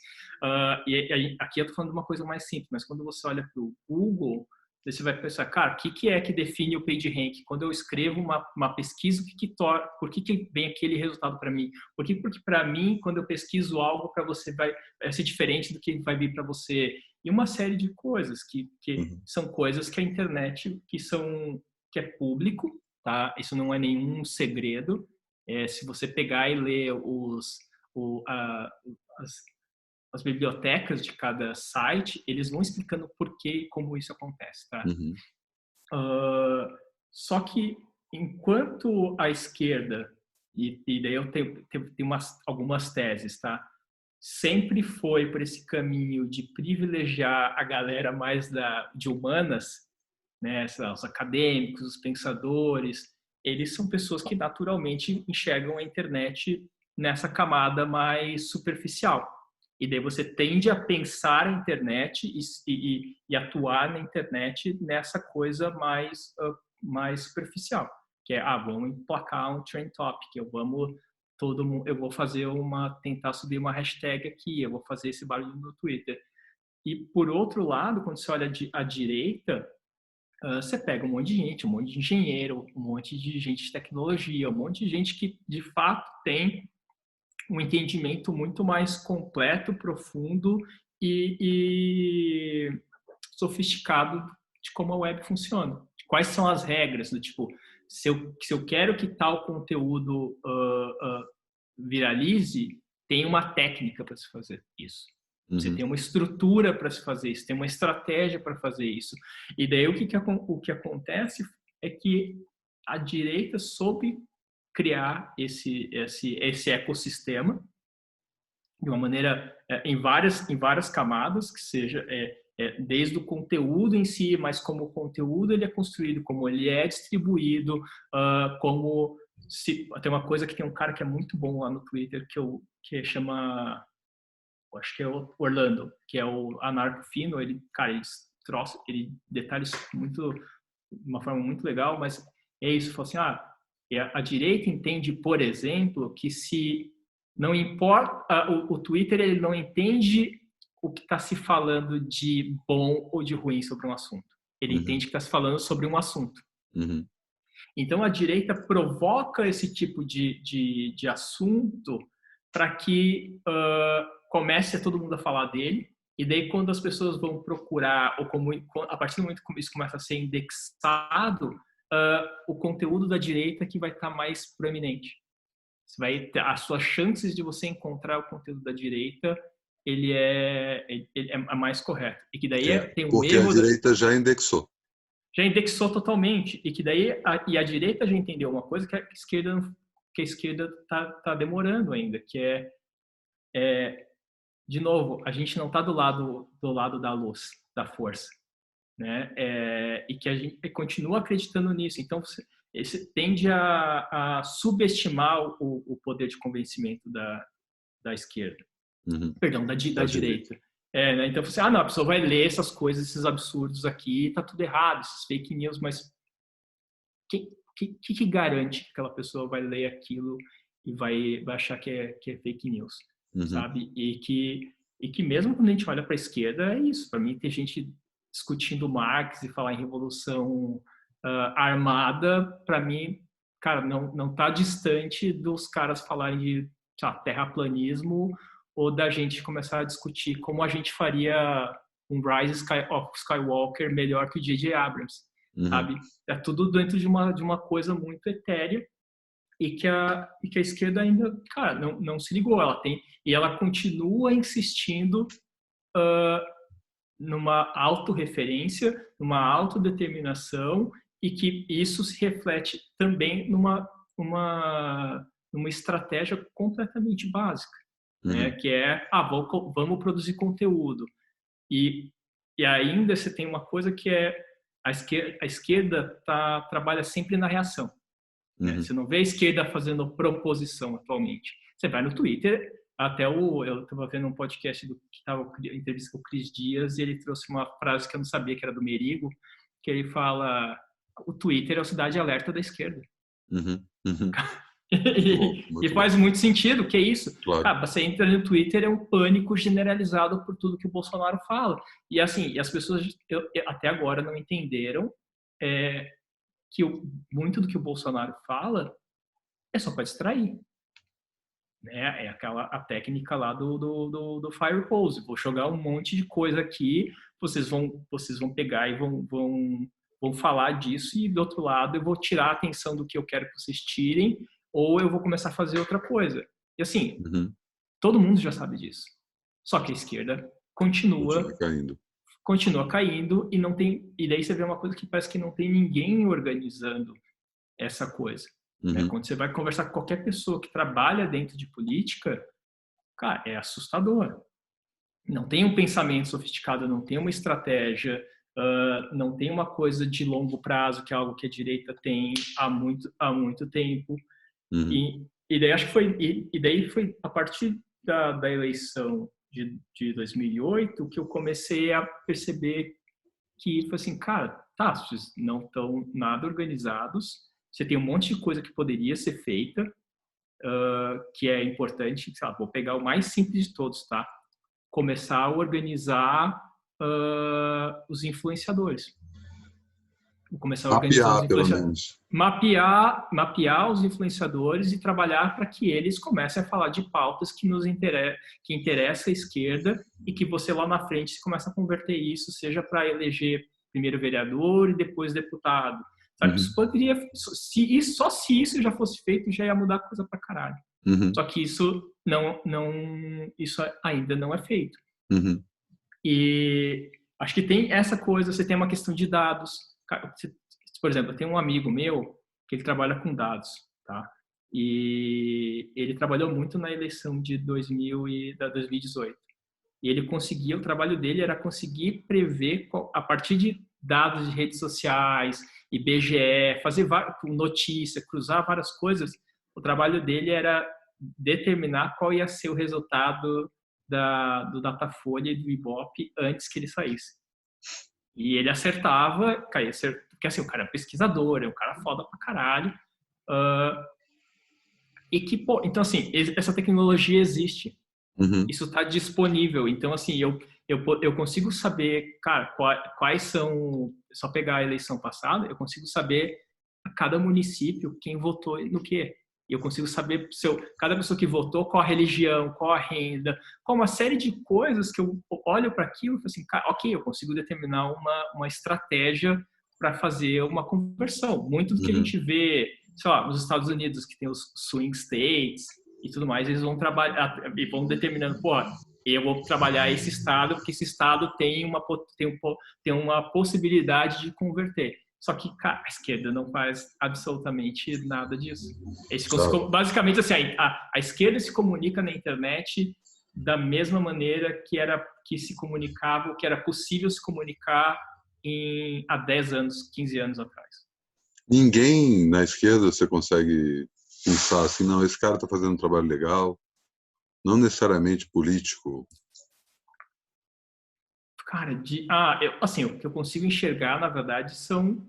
Aqui eu tô falando de uma coisa mais simples, mas quando você olha para o Google, você vai pensar, cara, o que é que define o PageRank? Quando eu escrevo uma pesquisa, por que vem aquele resultado para mim? Porque para mim, quando eu pesquiso algo, para você vai ser diferente do que vai vir para você. E uma série de coisas que são coisas que a internet, que é público, tá? Isso não é nenhum segredo. Se você pegar e ler as bibliotecas de cada site, eles vão explicando por que e como isso acontece, tá? Uhum. Só que enquanto a esquerda, e daí eu tenho algumas teses, tá? Sempre foi por esse caminho de privilegiar a galera mais de humanas, né, os acadêmicos, os pensadores, eles são pessoas que naturalmente enxergam a internet nessa camada mais superficial. E daí você tende a pensar a internet e atuar na internet nessa coisa mais superficial, que é, vamos emplacar um trend topic, eu vou fazer tentar subir uma hashtag aqui, eu vou fazer esse barulho no Twitter. E por outro lado, quando você olha à direita, você pega um monte de gente, um monte de engenheiro, um monte de gente de tecnologia, um monte de gente que de fato tem um entendimento muito mais completo, profundo e sofisticado de como a web funciona. Quais são as regras do tipo, se eu quero que tal conteúdo viralize, tem uma técnica para se fazer isso. Você tem uma estrutura para se fazer isso, tem uma estratégia para fazer isso. E daí o que acontece é que a direita soube criar esse ecossistema de uma maneira em várias camadas, que seja desde o conteúdo em si, mas como o conteúdo ele é construído, como ele é distribuído, tem uma coisa que tem um cara que é muito bom lá no Twitter que chama, acho que é o Orlando, que é o anarco fino, ele detalha isso de uma forma muito legal, mas é isso, fala assim, a direita entende, por exemplo, que se não importa, o Twitter ele não entende o que está se falando de bom ou de ruim sobre um assunto. Ele entende que está se falando sobre um assunto. Então, a direita provoca esse tipo de assunto para que comece a todo mundo a falar dele, e daí quando as pessoas vão procurar, a partir do momento que isso começa a ser indexado, o conteúdo da direita que vai estar mais proeminente. As suas chances de você encontrar o conteúdo da direita, ele é mais correto. E que daí tem um porque erro... a direita já indexou. Já indexou totalmente. E que daí a direita já entendeu uma coisa que a esquerda tá demorando ainda, que de novo, a gente não está do lado da luz, da força, né? E que a gente continua acreditando nisso. Então, você tende a subestimar o poder de convencimento da esquerda. Perdão, da direita. Né? Então, você, não, a pessoa vai ler essas coisas, esses absurdos aqui, tá tudo errado, esses fake news, mas que garante que aquela pessoa vai ler aquilo e vai achar que é fake news, sabe? E que mesmo quando a gente olha para a esquerda, é isso. Para mim, tem gente discutindo Marx e falar em revolução armada, para mim, cara, não tá distante dos caras falarem de terraplanismo ou da gente começar a discutir como a gente faria um Rise of Skywalker melhor que o J.J. Abrams, sabe? É tudo dentro de uma coisa muito etérea e que a esquerda ainda, cara, não se ligou. Ela continua insistindo numa autorreferência, numa autodeterminação, e que isso se reflete também numa estratégia completamente básica, né? Que é, vamos produzir conteúdo. E ainda você tem uma coisa que é a esquerda trabalha sempre na reação. Né? Você não vê a esquerda fazendo proposição atualmente. Você vai no Twitter, eu estava vendo um podcast que estava em entrevista com o Cris Dias, e ele trouxe uma frase que eu não sabia que era do Merigo, que ele fala: o Twitter é a cidade alerta da esquerda. E faz muito sentido, que é isso. Claro. Cara, você entra no Twitter, é um pânico generalizado por tudo que o Bolsonaro fala. E assim, as pessoas até agora não entenderam que muito do que o Bolsonaro fala é só para distrair. Né? É a técnica lá do fire hose. Vou jogar um monte de coisa aqui, vocês vão pegar e vão falar disso, e do outro lado eu vou tirar a atenção do que eu quero que vocês tirem, ou eu vou começar a fazer outra coisa. E assim, todo mundo já sabe disso. Só que a esquerda continua caindo, e daí você vê uma coisa que parece que não tem ninguém organizando essa coisa. Né? Quando você vai conversar com qualquer pessoa que trabalha dentro de política, cara, é assustador. Não tem um pensamento sofisticado, não tem uma estratégia, não tem uma coisa de longo prazo, que é algo que a direita tem há muito tempo. E daí acho que foi a partir da eleição de 2008 que eu comecei a perceber que foi assim, cara, tá, vocês não estão nada organizados, você tem um monte de coisa que poderia ser feita, que é importante, sabe? Vou pegar o mais simples de todos, tá? Começar a organizar os influenciadores. Vou começar a organizar os influenciadores. Mapear os influenciadores e trabalhar para que eles comecem a falar de pautas que interessa a esquerda, e que você lá na frente começa a converter isso, seja para eleger primeiro vereador e depois deputado. Sabe? Isso poderia, se isso já fosse feito, já ia mudar a coisa pra caralho. Só que isso isso ainda não é feito. E acho que tem essa coisa, você tem uma questão de dados. Por exemplo, eu tenho um amigo meu que ele trabalha com dados, tá? E ele trabalhou muito na eleição de 2018. E ele conseguia, o trabalho dele era conseguir prever, a partir de dados de redes sociais, IBGE, fazer notícia, cruzar várias coisas. O trabalho dele era determinar qual ia ser o resultado do Datafolha e do Ibope antes que ele saísse. E ele acertava, porque assim, o cara é pesquisador, é um cara foda pra caralho. Então assim, essa tecnologia existe. Isso está disponível. Então assim, eu consigo saber, cara, quais são, só pegar a eleição passada, eu consigo saber a cada município quem votou no quê. E eu consigo saber cada pessoa que votou, qual a religião, qual a renda, qual uma série de coisas que eu olho para aquilo e falo assim, cara, ok, eu consigo determinar uma estratégia para fazer uma conversão. Muito do que a gente vê, sei lá, nos Estados Unidos, que tem os swing states e tudo mais, eles vão trabalhar e vão determinando, pô, eu vou trabalhar esse estado, porque esse estado tem uma possibilidade de converter. Só que, cara, a esquerda não faz absolutamente nada disso. Basicamente, assim, a esquerda se comunica na internet da mesma maneira que se comunicava, que era possível se comunicar há 10 anos, 15 anos atrás. Ninguém na esquerda você consegue pensar assim, não, esse cara está fazendo um trabalho legal, não necessariamente político. Cara, assim, o que eu consigo enxergar, na verdade, são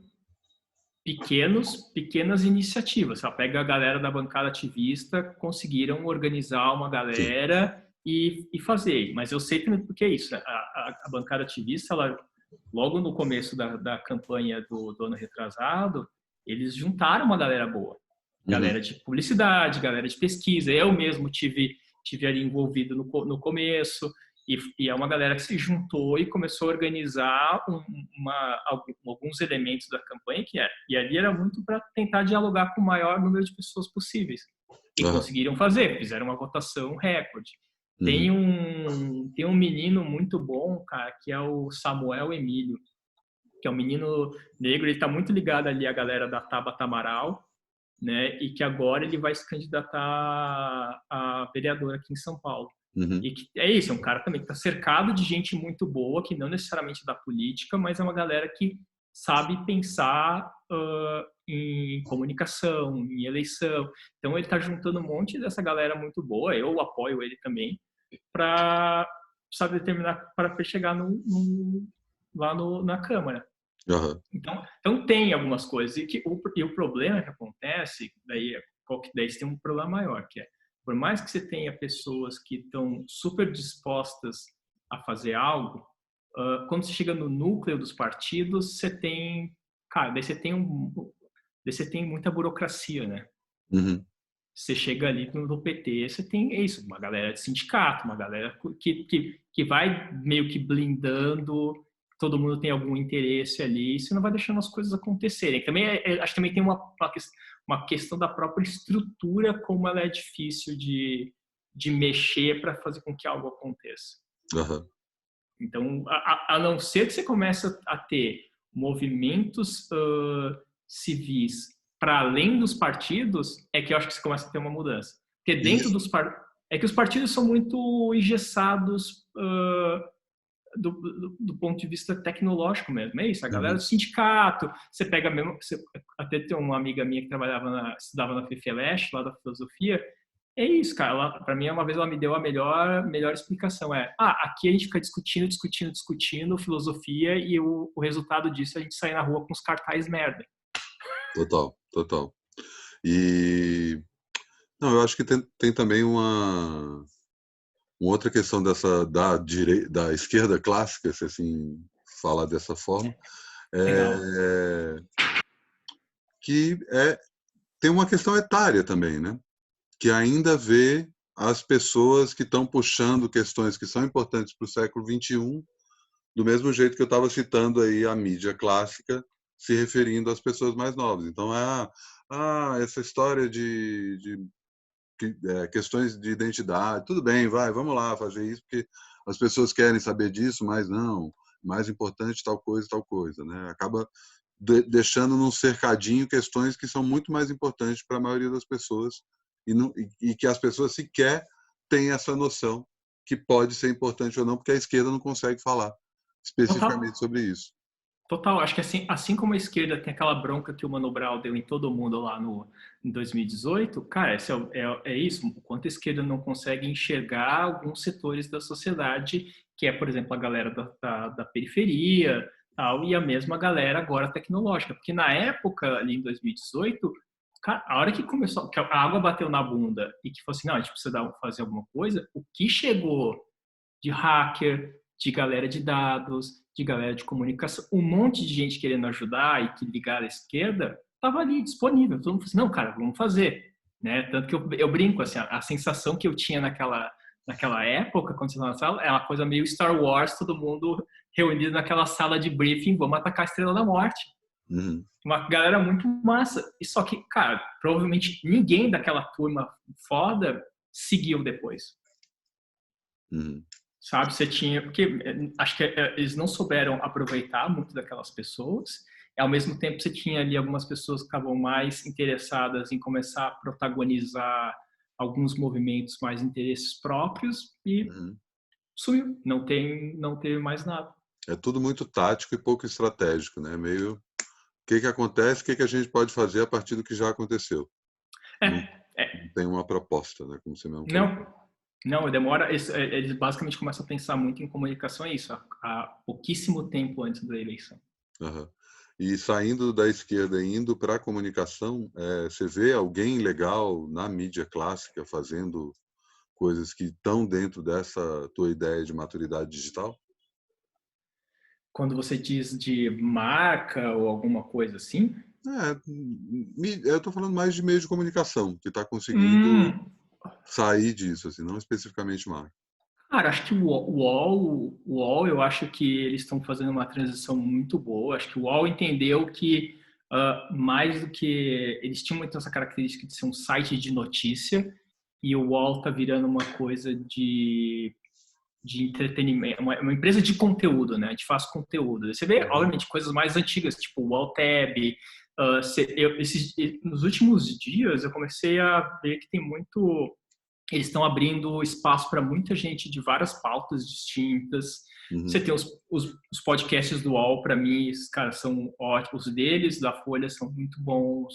pequenas iniciativas. Pega a galera da bancada ativista, conseguiram organizar uma galera e fazer. Mas eu sei também porque é isso. A bancada ativista, ela, logo no começo da campanha do ano retrasado, eles juntaram uma galera boa. Galera de publicidade, galera de pesquisa. Eu mesmo tive ali envolvido no começo. E é uma galera que se juntou e começou a organizar alguns elementos da campanha, e ali era muito para tentar dialogar com o maior número de pessoas possíveis. E conseguiram fazer, fizeram uma votação recorde. Tem um menino muito bom, cara, que é o Samuel Emílio, que é um menino negro, ele está muito ligado ali à galera da Tabata Amaral, né? E que agora ele vai se candidatar a vereador aqui em São Paulo. Uhum. E que é isso, é um cara também que está cercado de gente muito boa, que não necessariamente da política, mas é uma galera que sabe pensar em comunicação, em eleição. Então ele está juntando um monte dessa galera muito boa, eu apoio ele também, para sabe determinar para chegar lá na Câmara. Uhum. Então tem algumas coisas e o problema que acontece daí você tem um problema maior, que é por mais que você tenha pessoas que estão super dispostas a fazer algo, quando você chega no núcleo dos partidos, você tem, cara, daí você tem muita burocracia, né? Uhum. Você chega ali no PT, você tem isso, uma galera de sindicato, uma galera que vai meio que blindando, todo mundo tem algum interesse ali, e você não vai deixando as coisas acontecerem. Também acho que também tem uma questão da própria estrutura, como ela é difícil de mexer para fazer com que algo aconteça. Uhum. Então, a não ser que você comece a ter movimentos civis para além dos partidos, é que eu acho que você começa a ter uma mudança. Porque dentro Isso. dos partidos... É que os partidos são muito engessados do ponto de vista tecnológico mesmo. É isso, a galera Uhum. do sindicato, você pega mesmo... Até tem uma amiga minha que estudava na FFLeste, lá da filosofia, é isso, cara. Para mim, uma vez ela me deu a melhor explicação. Aqui a gente fica discutindo filosofia e o resultado disso é a gente sair na rua com os cartazes merda. Total, total. E não, eu acho que tem também uma outra questão da esquerda clássica, se assim falar dessa forma, Legal. é, que tem uma questão etária também, né? Que ainda vê as pessoas que estão puxando questões que são importantes para o século XXI, do mesmo jeito que eu estava citando aí a mídia clássica, se referindo às pessoas mais novas. Então, essa história de questões de identidade, tudo bem, vamos lá fazer isso, porque as pessoas querem saber disso, mas não, mais importante tal coisa, né? Acaba deixando num cercadinho questões que são muito mais importantes para a maioria das pessoas e que as pessoas sequer têm essa noção que pode ser importante ou não, porque a esquerda não consegue falar especificamente Total. sobre isso. Total, acho que assim como a esquerda tem aquela bronca que o Mano Brown deu em todo mundo lá em 2018, cara, é isso, o quanto a esquerda não consegue enxergar alguns setores da sociedade, que é, por exemplo, a galera da periferia, tal, e a mesma galera agora tecnológica, porque na época, ali em 2018, cara, a hora que começou, que a água bateu na bunda e que falou assim, não, a gente precisa fazer alguma coisa, o que chegou de hacker, de galera de dados, de galera de comunicação, um monte de gente querendo ajudar e que ligar à esquerda, estava ali disponível. Todo mundo falou assim, não, cara, vamos fazer. Né? Tanto que eu brinco, assim, a sensação que eu tinha naquela época, quando você estava na sala, é uma coisa meio Star Wars, todo mundo reunido naquela sala de briefing, vamos atacar a Estrela da Morte. Uhum. Uma galera muito massa. E só que, cara, provavelmente ninguém daquela turma foda seguiu depois. Uhum. Sabe, você tinha, porque acho que eles não souberam aproveitar muito daquelas pessoas, e ao mesmo tempo você tinha ali algumas pessoas que estavam mais interessadas em começar a protagonizar alguns movimentos mais interesses próprios e Uhum. sumiu, não teve mais nada. É tudo muito tático e pouco estratégico, né? Meio o que acontece, o que a gente pode fazer a partir do que já aconteceu. Não, não É, tem uma proposta, né? Como você mesmo colocou. não, demora, eles basicamente começam a pensar muito em comunicação, é isso, há pouquíssimo tempo antes da eleição. Uhum. E saindo da esquerda e indo para a comunicação, você vê alguém legal na mídia clássica fazendo coisas que estão dentro dessa tua ideia de maturidade digital? Quando você diz de marca ou alguma coisa assim, Eu estou falando mais de meio de comunicação, que está conseguindo hum, sair disso, assim, não especificamente marca. cara, acho que o UOL, eu acho que eles estão fazendo uma transição muito boa. Acho que o UOL entendeu que mais do que eles tinham muito essa característica de ser um site de notícia e o UOL está virando uma coisa de entretenimento, uma empresa de conteúdo, né? A gente faz conteúdo. Você vê, Uhum. obviamente, coisas mais antigas, tipo o UOL Tab. Nos últimos dias eu comecei a ver que tem muito eles estão abrindo espaço para muita gente de várias pautas distintas. Você tem os podcasts do UOL, para mim, esses caras são ótimos. Os deles, da Folha, são muito bons.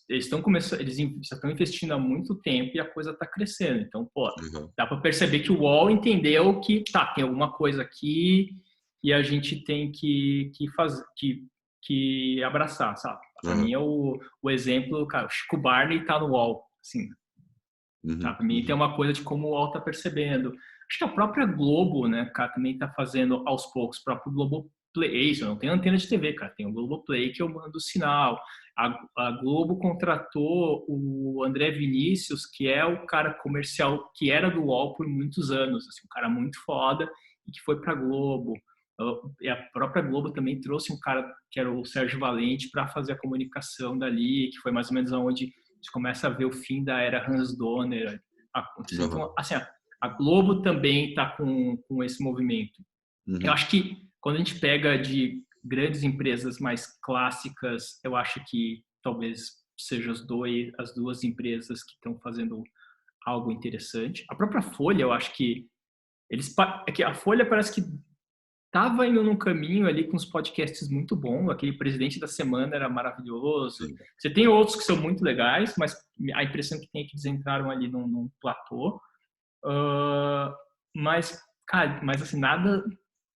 Eles estão começando, eles já estão investindo há muito tempo e a coisa está crescendo. Então, pô, dá para perceber que o UOL entendeu que tem alguma coisa aqui e a gente tem que fazer, que abraçar, sabe? Para mim é o exemplo, cara, o Chico Barney está no UOL, assim. Tá? Para mim tem uma coisa de como o UOL está percebendo. Acho que a própria Globo, né, cara, também está fazendo aos poucos, o próprio Globoplay. Isso, eu não tenho antena de TV, cara, tem o Globoplay que eu mando o sinal. A Globo contratou o André Vinícius, que é o cara comercial que era do UOL por muitos anos, assim, um cara muito foda e que foi para a Globo. E a própria Globo também trouxe um cara que era o Sérgio Valente para fazer a comunicação dali, que foi mais ou menos onde a gente começa a ver o fim da era Hans Donner. Então, assim, a Globo também está com esse movimento. Eu acho que quando a gente pega de grandes empresas mais clássicas, eu acho que talvez sejam as duas empresas que estão fazendo algo interessante. A própria Folha, eu acho que a Folha parece que estava indo num caminho ali com uns podcasts muito bons. Aquele Presidente da Semana era maravilhoso. Sim. Você tem outros que são muito legais, mas a impressão que tem é que eles entraram ali num platô. Mas, cara, assim, nada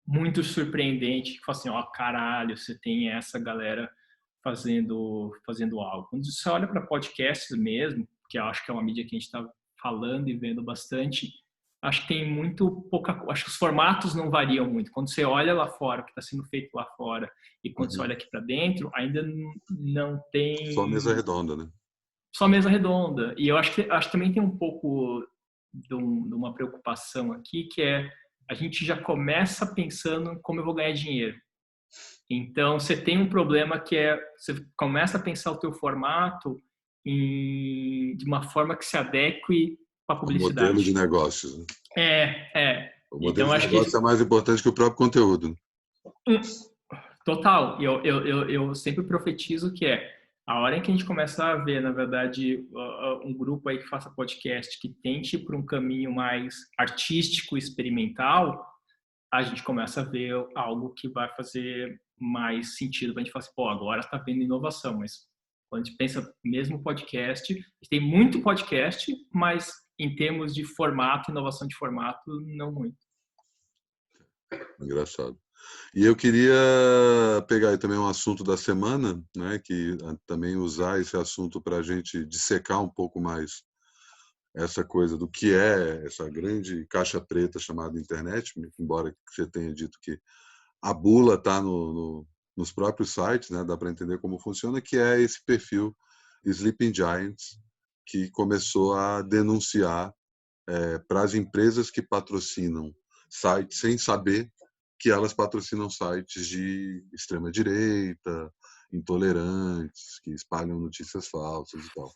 muito surpreendente. Que fala assim, caralho, você tem essa galera fazendo algo. Quando você olha para podcasts mesmo, que eu acho que é uma mídia que a gente está falando e vendo bastante, acho que tem muito pouca... Acho que os formatos não variam muito. Quando você olha lá fora, o que está sendo feito lá fora, e quando você olha aqui para dentro, ainda não tem... Só mesa redonda, né? Só mesa redonda. E eu acho que também tem um pouco de uma preocupação aqui, que é a gente já começa pensando como eu vou ganhar dinheiro. Então, você tem um problema que é... Você começa a pensar o teu formato de uma forma que se adeque para a publicidade. O modelo de negócios. Né? O modelo então, de negócio é mais importante que o próprio conteúdo. Total. Eu sempre profetizo que a hora em que a gente começar a ver, na verdade, um grupo aí que faça podcast que tente ir para um caminho mais artístico, experimental, a gente começa a ver algo que vai fazer mais sentido. A gente fala assim, agora está vendo inovação, mas quando a gente pensa mesmo podcast, a gente tem muito podcast, mas em termos de formato, inovação de formato, não muito. Engraçado. E eu queria pegar aí também um assunto da semana, né, que também usar esse assunto para a gente dissecar um pouco mais essa coisa do que é essa grande caixa preta chamada internet, embora você tenha dito que a bula está nos próprios sites, né, dá para entender como funciona, que é esse perfil Sleeping Giants, que começou a denunciar para as empresas que patrocinam sites sem saber que elas patrocinam sites de extrema-direita, intolerantes, que espalham notícias falsas e tal.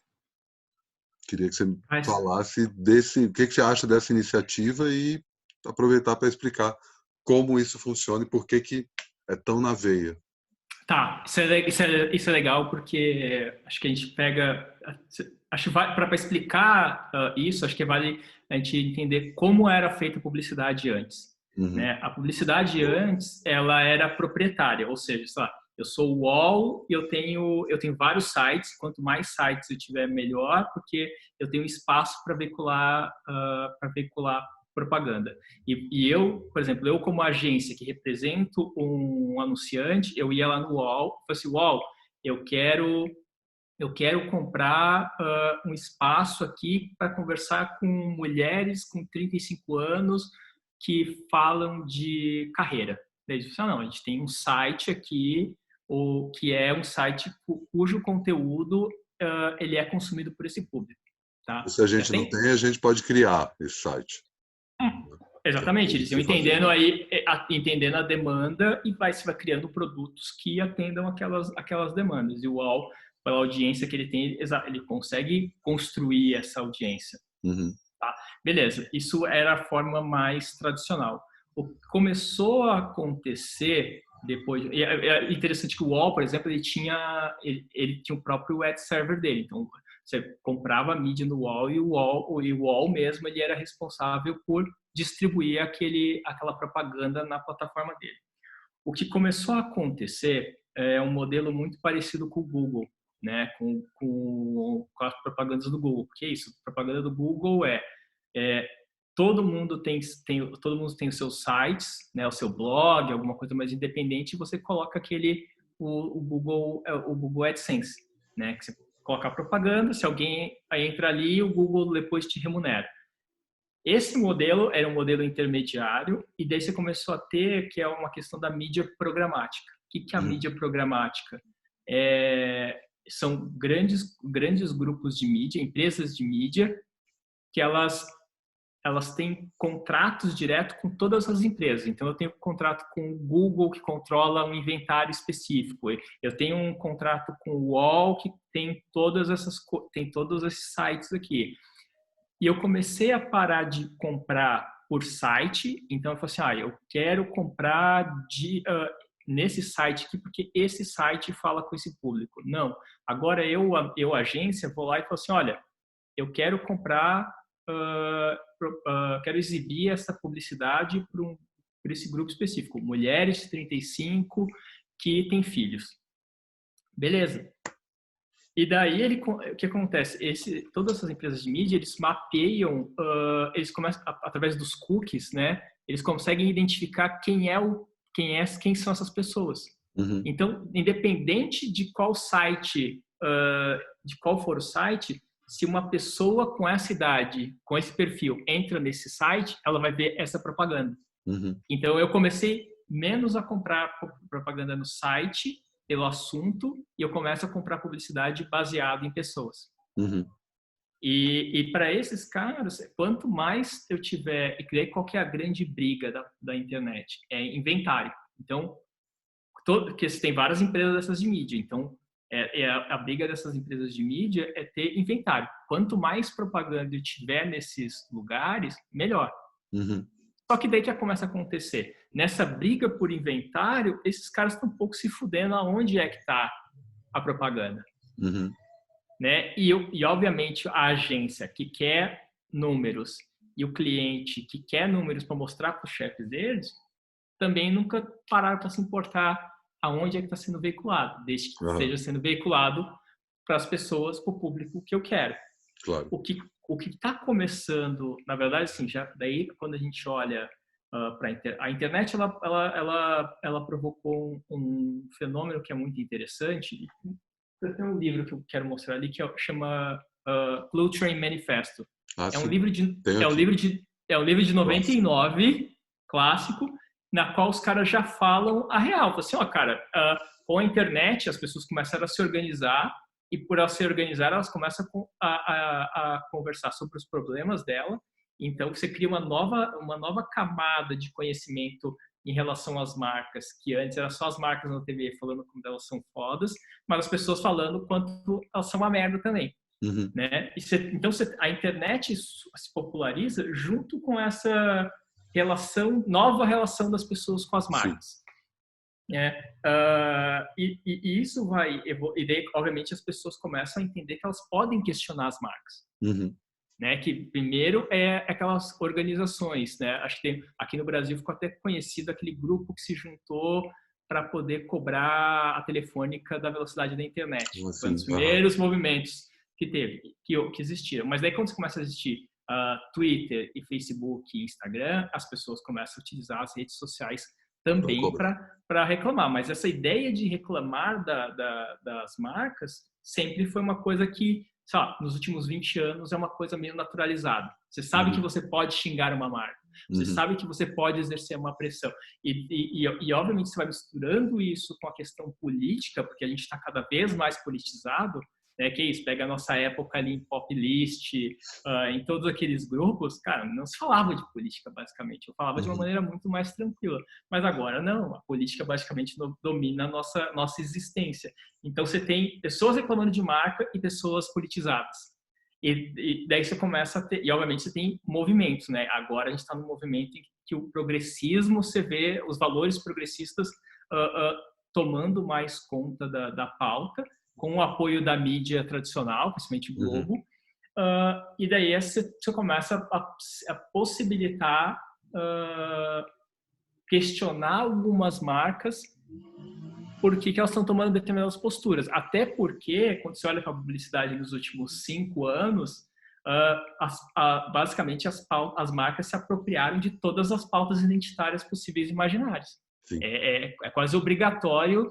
Queria que você falasse o que você acha dessa iniciativa e aproveitar para explicar como isso funciona e por que é tão na veia. Tá, isso é legal porque acho que a gente pega... Acho que para explicar isso, acho que vale a gente entender como era feita a publicidade antes. Né? A publicidade antes, ela era proprietária, ou seja, sei lá, eu sou o UOL e eu tenho vários sites, quanto mais sites eu tiver, melhor, porque eu tenho espaço para veicular propaganda. E eu, por exemplo, eu como agência que represento um anunciante, eu ia lá no UOL e falei assim, UOL, eu quero comprar um espaço aqui para conversar com mulheres com 35 anos que falam de carreira. Eles disseram, não, a gente tem um site aqui, que é um site cujo conteúdo ele é consumido por esse público. Tá? Se a gente não tem, a gente pode criar esse site. Exatamente, eles iam entendendo a demanda e se vai criando produtos que atendam aquelas demandas. E o UOL, pela audiência que ele tem, ele consegue construir essa audiência. Tá? Beleza, isso era a forma mais tradicional. O que começou a acontecer depois... É interessante que o UOL, por exemplo, ele tinha o próprio ad server dele. Então, Você comprava a mídia no UOL e o UOL mesmo ele era responsável por distribuir aquela propaganda na plataforma dele. O que começou a acontecer é um modelo muito parecido com o Google, né? Com as propagandas do Google. Que é isso? A propaganda do Google todo mundo tem os seus sites, né? O seu blog, alguma coisa mais independente, e você coloca o Google AdSense, né? Que você coloca a propaganda, se alguém entra ali, o Google depois te remunera. Esse modelo era um modelo intermediário e daí você começou a ter que é uma questão da mídia programática. O que é a mídia programática? São grandes grupos de mídia, empresas de mídia, que elas têm contratos direto com todas as empresas. Então, eu tenho um contrato com o Google, que controla um inventário específico. Eu tenho um contrato com o UOL, que tem todos esses sites aqui. E eu comecei a parar de comprar por site. Então, eu falei assim, eu quero comprar nesse site aqui, porque esse site fala com esse público. Não. Agora, eu agência, vou lá e falo assim, olha, eu quero comprar... quero exibir essa publicidade por esse grupo específico, mulheres de 35 que têm filhos. Beleza. E daí, o que acontece? Todas essas empresas de mídia, eles mapeiam, eles começam, através dos cookies, né? Eles conseguem identificar quem são essas pessoas. Uhum. Então, independente de qual site, de qual for o site, se uma pessoa com essa idade, com esse perfil, entra nesse site, ela vai ver essa propaganda. Uhum. Então, eu comecei menos a comprar propaganda no site, pelo assunto, e eu começo a comprar publicidade baseada em pessoas. Uhum. E para esses caras, quanto mais eu tiver... E daí, qual que é a grande briga da internet? É inventário. Então, porque tem várias empresas dessas de mídia. Então, a briga dessas empresas de mídia é ter inventário. Quanto mais propaganda eu tiver nesses lugares, melhor. Uhum. Só que daí que começa a acontecer. Nessa briga por inventário, esses caras estão um pouco se fudendo aonde é que está a propaganda. Uhum. Né? E, obviamente, a agência que quer números e o cliente que quer números para mostrar para os chefes deles, também nunca pararam para se importar aonde é que está sendo veiculado, desde que esteja sendo veiculado para as pessoas, para o público que eu quero. Claro. O que está começando, na verdade, assim, já daí quando a gente olha para a internet, ela provocou um fenômeno que é muito interessante. Eu tenho um livro que eu quero mostrar ali que chama Clue Train Manifesto. É um livro de 99, clássico, na qual os caras já falam a real. Assim, com a internet as pessoas começaram a se organizar e por elas se organizar elas começam a conversar sobre os problemas dela. Então você cria uma nova camada de conhecimento em relação às marcas, que antes era só as marcas na TV falando como elas são fodas, mas as pessoas falando o quanto elas são uma merda também. Uhum. Né? Então a internet se populariza junto com essa nova relação das pessoas com as marcas. E isso vai e daí, obviamente, as pessoas começam a entender que elas podem questionar as marcas. Uhum. Né? Que primeiro é aquelas organizações, né? Acho que aqui no Brasil ficou até conhecido aquele grupo que se juntou para poder cobrar a telefônica da velocidade da internet. Foi um dos primeiros movimentos que existiram. Mas daí quando começa a existir Twitter e Facebook e Instagram, as pessoas começam a utilizar as redes sociais também para reclamar. Mas essa ideia de reclamar das marcas sempre foi uma coisa que, sei lá, nos últimos 20 anos é uma coisa meio naturalizada. Você sabe que você pode xingar uma marca. Você sabe que você pode exercer uma pressão. E obviamente, você vai misturando isso com a questão política, porque a gente está cada vez mais politizado, né? Que é isso, pega a nossa época ali em Poplist, em todos aqueles grupos, cara, não se falava de política, basicamente. Eu falava de uma maneira muito mais tranquila. Mas agora, não. A política, basicamente, domina a nossa existência. Então, você tem pessoas reclamando de marca e pessoas politizadas. E daí você começa a ter... E, obviamente, você tem movimentos, né? Agora, a gente está num movimento em que o progressismo, você vê os valores progressistas tomando mais conta da pauta, com o apoio da mídia tradicional, principalmente Globo, e daí você começa a possibilitar questionar algumas marcas por que elas estão tomando determinadas posturas. Até porque, quando você olha para a publicidade nos últimos 5 anos, basicamente as marcas se apropriaram de todas as pautas identitárias possíveis e imaginárias. É quase obrigatório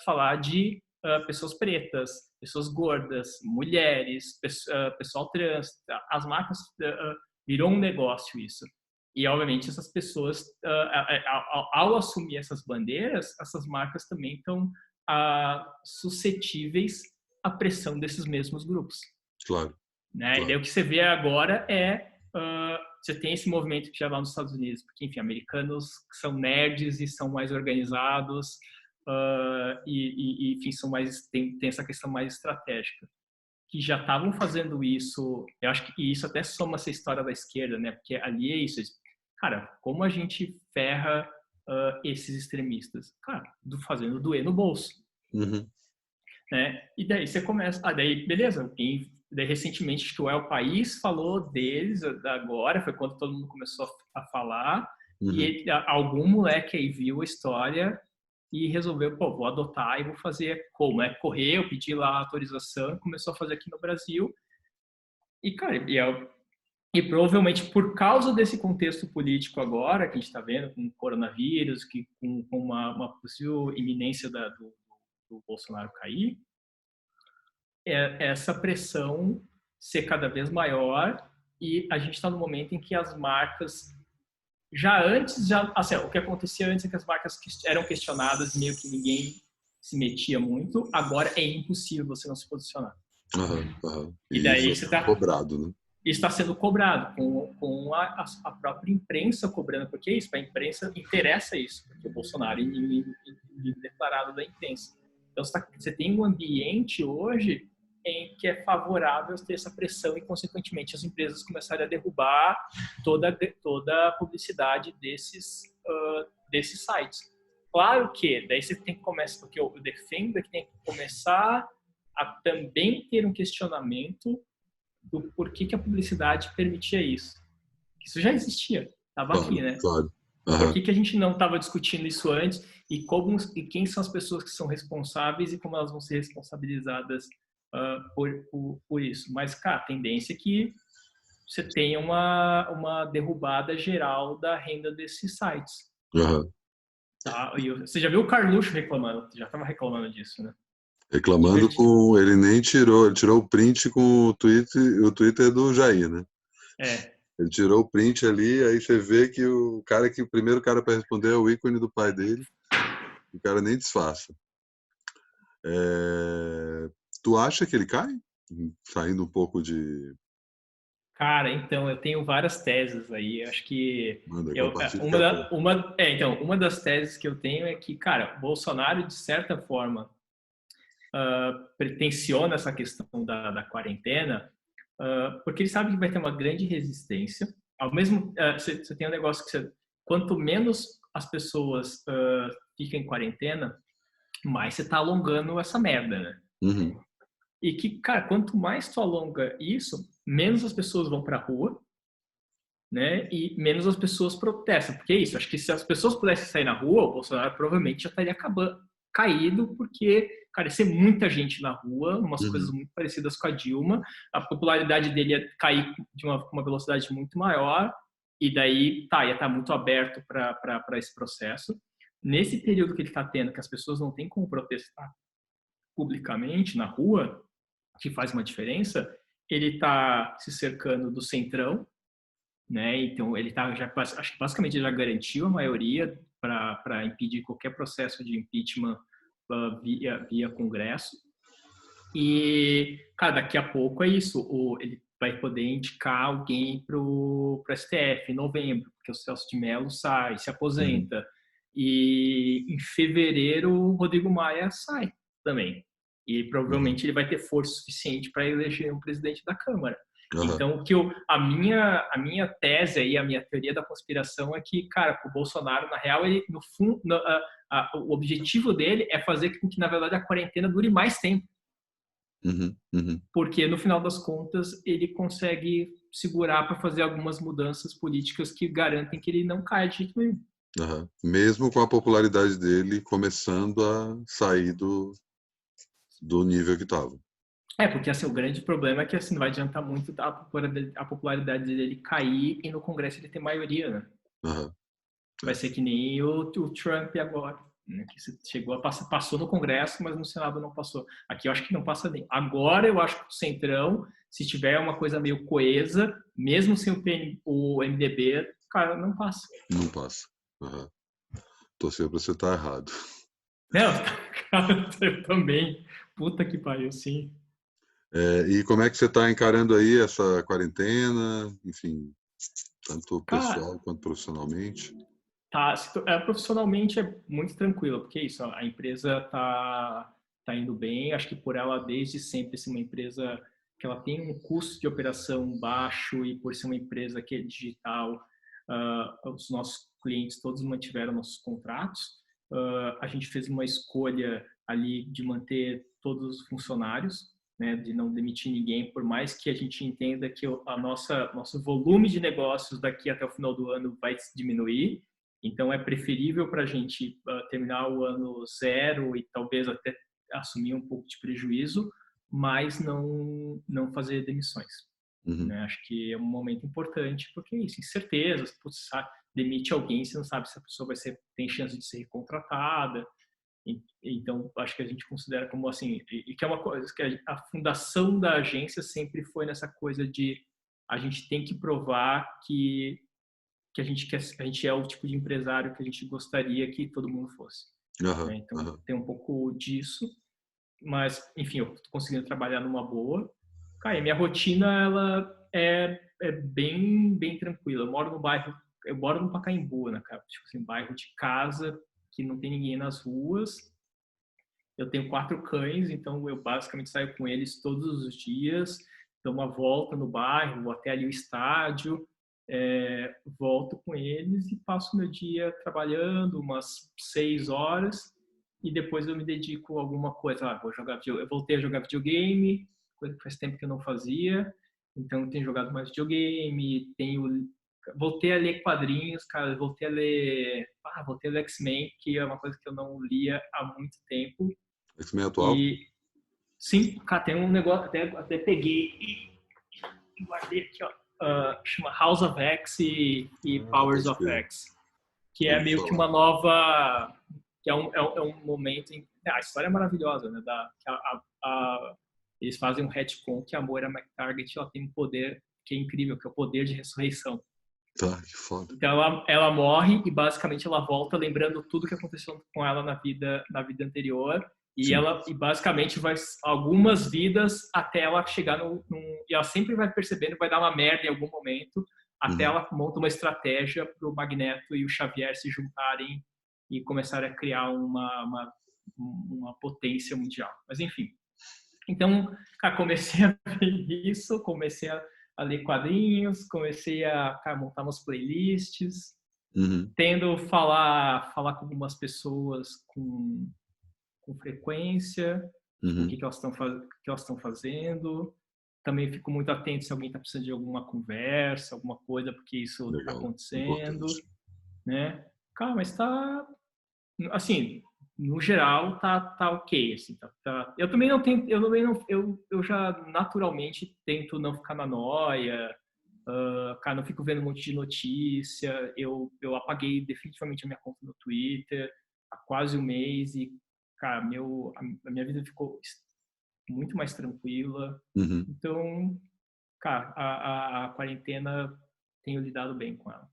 falar de pessoas pretas, pessoas gordas, mulheres, pessoal trans. As marcas virou um negócio isso. E, obviamente, essas pessoas, ao assumir essas bandeiras, essas marcas também estão suscetíveis à pressão desses mesmos grupos. Claro. Né? Claro. E daí o que você vê agora você tem esse movimento que já lá nos Estados Unidos, porque, enfim, americanos são nerds e são mais organizados enfim, tem essa questão mais estratégica. Que já estavam fazendo isso, eu acho que isso até soma essa história da esquerda, né? Porque ali é isso. Cara, como a gente ferra esses extremistas? Cara, fazendo doer no bolso. Né? E daí você começa... daí, beleza. Daí, recentemente, acho que o El País falou deles agora, foi quando todo mundo começou a falar, e algum moleque aí viu a história e resolveu, vou adotar e vou fazer como? Correu, pedi lá a autorização, começou a fazer aqui no Brasil. E, cara, e provavelmente por causa desse contexto político agora, que a gente está vendo com o coronavírus, com uma possível iminência do Bolsonaro cair, essa pressão ser cada vez maior, e a gente está no momento em que as marcas... o que acontecia antes é que as marcas eram questionadas, meio que ninguém se metia muito. Agora é impossível você não se posicionar. E daí você está cobrado, né? Isso está sendo cobrado com a própria imprensa cobrando, porque é isso, para a imprensa interessa isso, porque o Bolsonaro é inimigo declarado da imprensa. Então você tem um ambiente hoje em que é favorável ter essa pressão e, consequentemente, as empresas começarem a derrubar toda a publicidade desses sites. Claro que daí você tem que começar, porque eu defendo é que tem que começar a também ter um questionamento do porquê que a publicidade permitia isso. Isso já existia, estava aqui, né? Claro. Por que a gente não estava discutindo isso antes e quem são as pessoas que são responsáveis e como elas vão ser responsabilizadas por isso? Mas, cara, a tendência é que você tenha uma derrubada geral da renda desses sites. Tá? Você já viu o Carluxo reclamando? Já estava reclamando disso, né? Reclamando com... Ele nem tirou, ele tirou o print com o Twitter do Jair, né? Ele tirou o print ali, aí você vê que o primeiro cara para responder é o ícone do pai dele. O cara nem disfarça. Tu acha que ele cai? Saindo um pouco de... Cara, então, eu tenho várias teses aí. Acho que uma das teses que eu tenho é que, cara, Bolsonaro, de certa forma, pretenciona essa questão da quarentena, porque ele sabe que vai ter uma grande resistência. Você tem um negócio que quanto menos as pessoas ficam em quarentena, mais você está alongando essa merda, né? E que, cara, quanto mais tu alonga isso, menos as pessoas vão pra rua, né? E menos as pessoas protestam. Porque é isso, acho que se as pessoas pudessem sair na rua, o Bolsonaro provavelmente já estaria caído, porque, cara, ia ser muita gente na rua, umas coisas muito parecidas com a Dilma, a popularidade dele ia cair de uma velocidade muito maior, e daí, ia estar muito aberto para esse processo. Nesse período que ele está tendo, que as pessoas não têm como protestar publicamente na rua, que faz uma diferença, ele está se cercando do centrão, né? Então ele acho que basicamente já garantiu a maioria para impedir qualquer processo de impeachment via Congresso. E, cara, daqui a pouco é isso, ele vai poder indicar alguém para o STF em novembro, porque o Celso de Mello se aposenta. E em fevereiro o Rodrigo Maia sai também. E provavelmente ele vai ter força suficiente para eleger um presidente da Câmara. Então, a minha tese aí, a minha teoria da conspiração é que, cara, o Bolsonaro, na real, ele, no fundo, o objetivo dele é fazer com que, na verdade, a quarentena dure mais tempo. Uhum, uhum. porque no final das contas ele consegue segurar para fazer algumas mudanças políticas que garantem que ele não caia de jeito nenhum. Aham. Mesmo com a popularidade dele começando a sair do nível que estava. Porque assim, o grande problema é que assim, não vai adiantar muito a popularidade dele cair e no Congresso ele ter maioria, né? Aham. Vai É. ser que nem o Trump agora, né? Que chegou a passar, passou no Congresso, mas no Senado não passou. Aqui eu acho que não passa nem. Agora eu acho que o Centrão, se tiver uma coisa meio coesa, mesmo sem o MDB, cara, não passa. Não passa. Aham. Torcer para você estar errado. Não, cara, eu também. Puta que pariu, sim. E como é que você está encarando aí essa quarentena? Enfim, tanto Cara, pessoal quanto profissionalmente? tá, profissionalmente é muito tranquilo, porque é isso, a empresa tá indo bem, acho que por ela desde sempre ser uma empresa que ela tem um custo de operação baixo e por ser uma empresa que é digital, os nossos clientes todos mantiveram nossos contratos. A gente fez uma escolha ali de manter todos os funcionários, né, de não demitir ninguém, por mais que a gente entenda que a nosso volume de negócios daqui até o final do ano vai diminuir. Então, é preferível para a gente terminar o ano zero e talvez até assumir um pouco de prejuízo, mas não fazer demissões. Uhum. Né? Acho que é um momento importante, porque é isso, incertezas, demite alguém, você não sabe se a pessoa tem chance de ser recontratada. Então, acho que a gente considera como assim, e que é uma coisa que a fundação da agência sempre foi nessa coisa de a gente tem que provar que a gente é o tipo de empresário que a gente gostaria que todo mundo fosse. Aham, Né? Então, aham. tem um pouco disso, mas, enfim, eu estou conseguindo trabalhar numa boa. Cara, e minha rotina, ela é bem tranquila. Eu moro no Pacaembu, né, cara? Tipo assim, bairro de casa, que não tem ninguém nas ruas. Eu tenho 4 cães, então eu basicamente saio com eles todos os dias, dou uma volta no bairro, vou até ali o estádio, volto com eles e passo meu dia trabalhando umas 6 horas e depois eu me dedico a alguma coisa. Eu voltei a jogar videogame, coisa que faz tempo que eu não fazia, então eu tenho jogado mais videogame, voltei a ler quadrinhos, cara, voltei a ler X-Men, que é uma coisa que eu não lia há muito tempo. X-Men atual? E sim, cara, tem um negócio, até peguei e guardei aqui, ó. Chama House of X e Ah, Powers pode of crer. X, que é Ouvi meio que falar. uma nova. Que é um momento em. A história é maravilhosa, né? Eles fazem um retcon que a Moira McTarget ela tem um poder que é incrível, que é o poder de ressurreição. Tá, que foda. Então ela morre e basicamente ela volta lembrando tudo que aconteceu com ela na vida anterior Sim. e basicamente vai algumas vidas até ela chegar e ela sempre vai percebendo que vai dar uma merda em algum momento até Uhum. ela monta uma estratégia para o Magneto e o Xavier se juntarem e começarem a criar uma potência mundial. Mas enfim, então, cara, comecei a ver isso, comecei a ler quadrinhos, comecei a montar umas playlists, Uhum. tendo falar com algumas pessoas com frequência, o Uhum. que elas estão fazendo. Também fico muito atento se alguém está precisando de alguma conversa, alguma coisa, porque isso está Legal. acontecendo, Importante. né? Cara, mas tá, assim, no geral tá ok, assim, Eu também não tenho, eu também não, eu já naturalmente tento não ficar na noia, cara, não fico vendo um monte de notícia, eu apaguei definitivamente a minha conta no Twitter há quase um mês e, cara, a minha vida ficou muito mais tranquila, Uhum. então, cara, a quarentena tenho lidado bem com ela.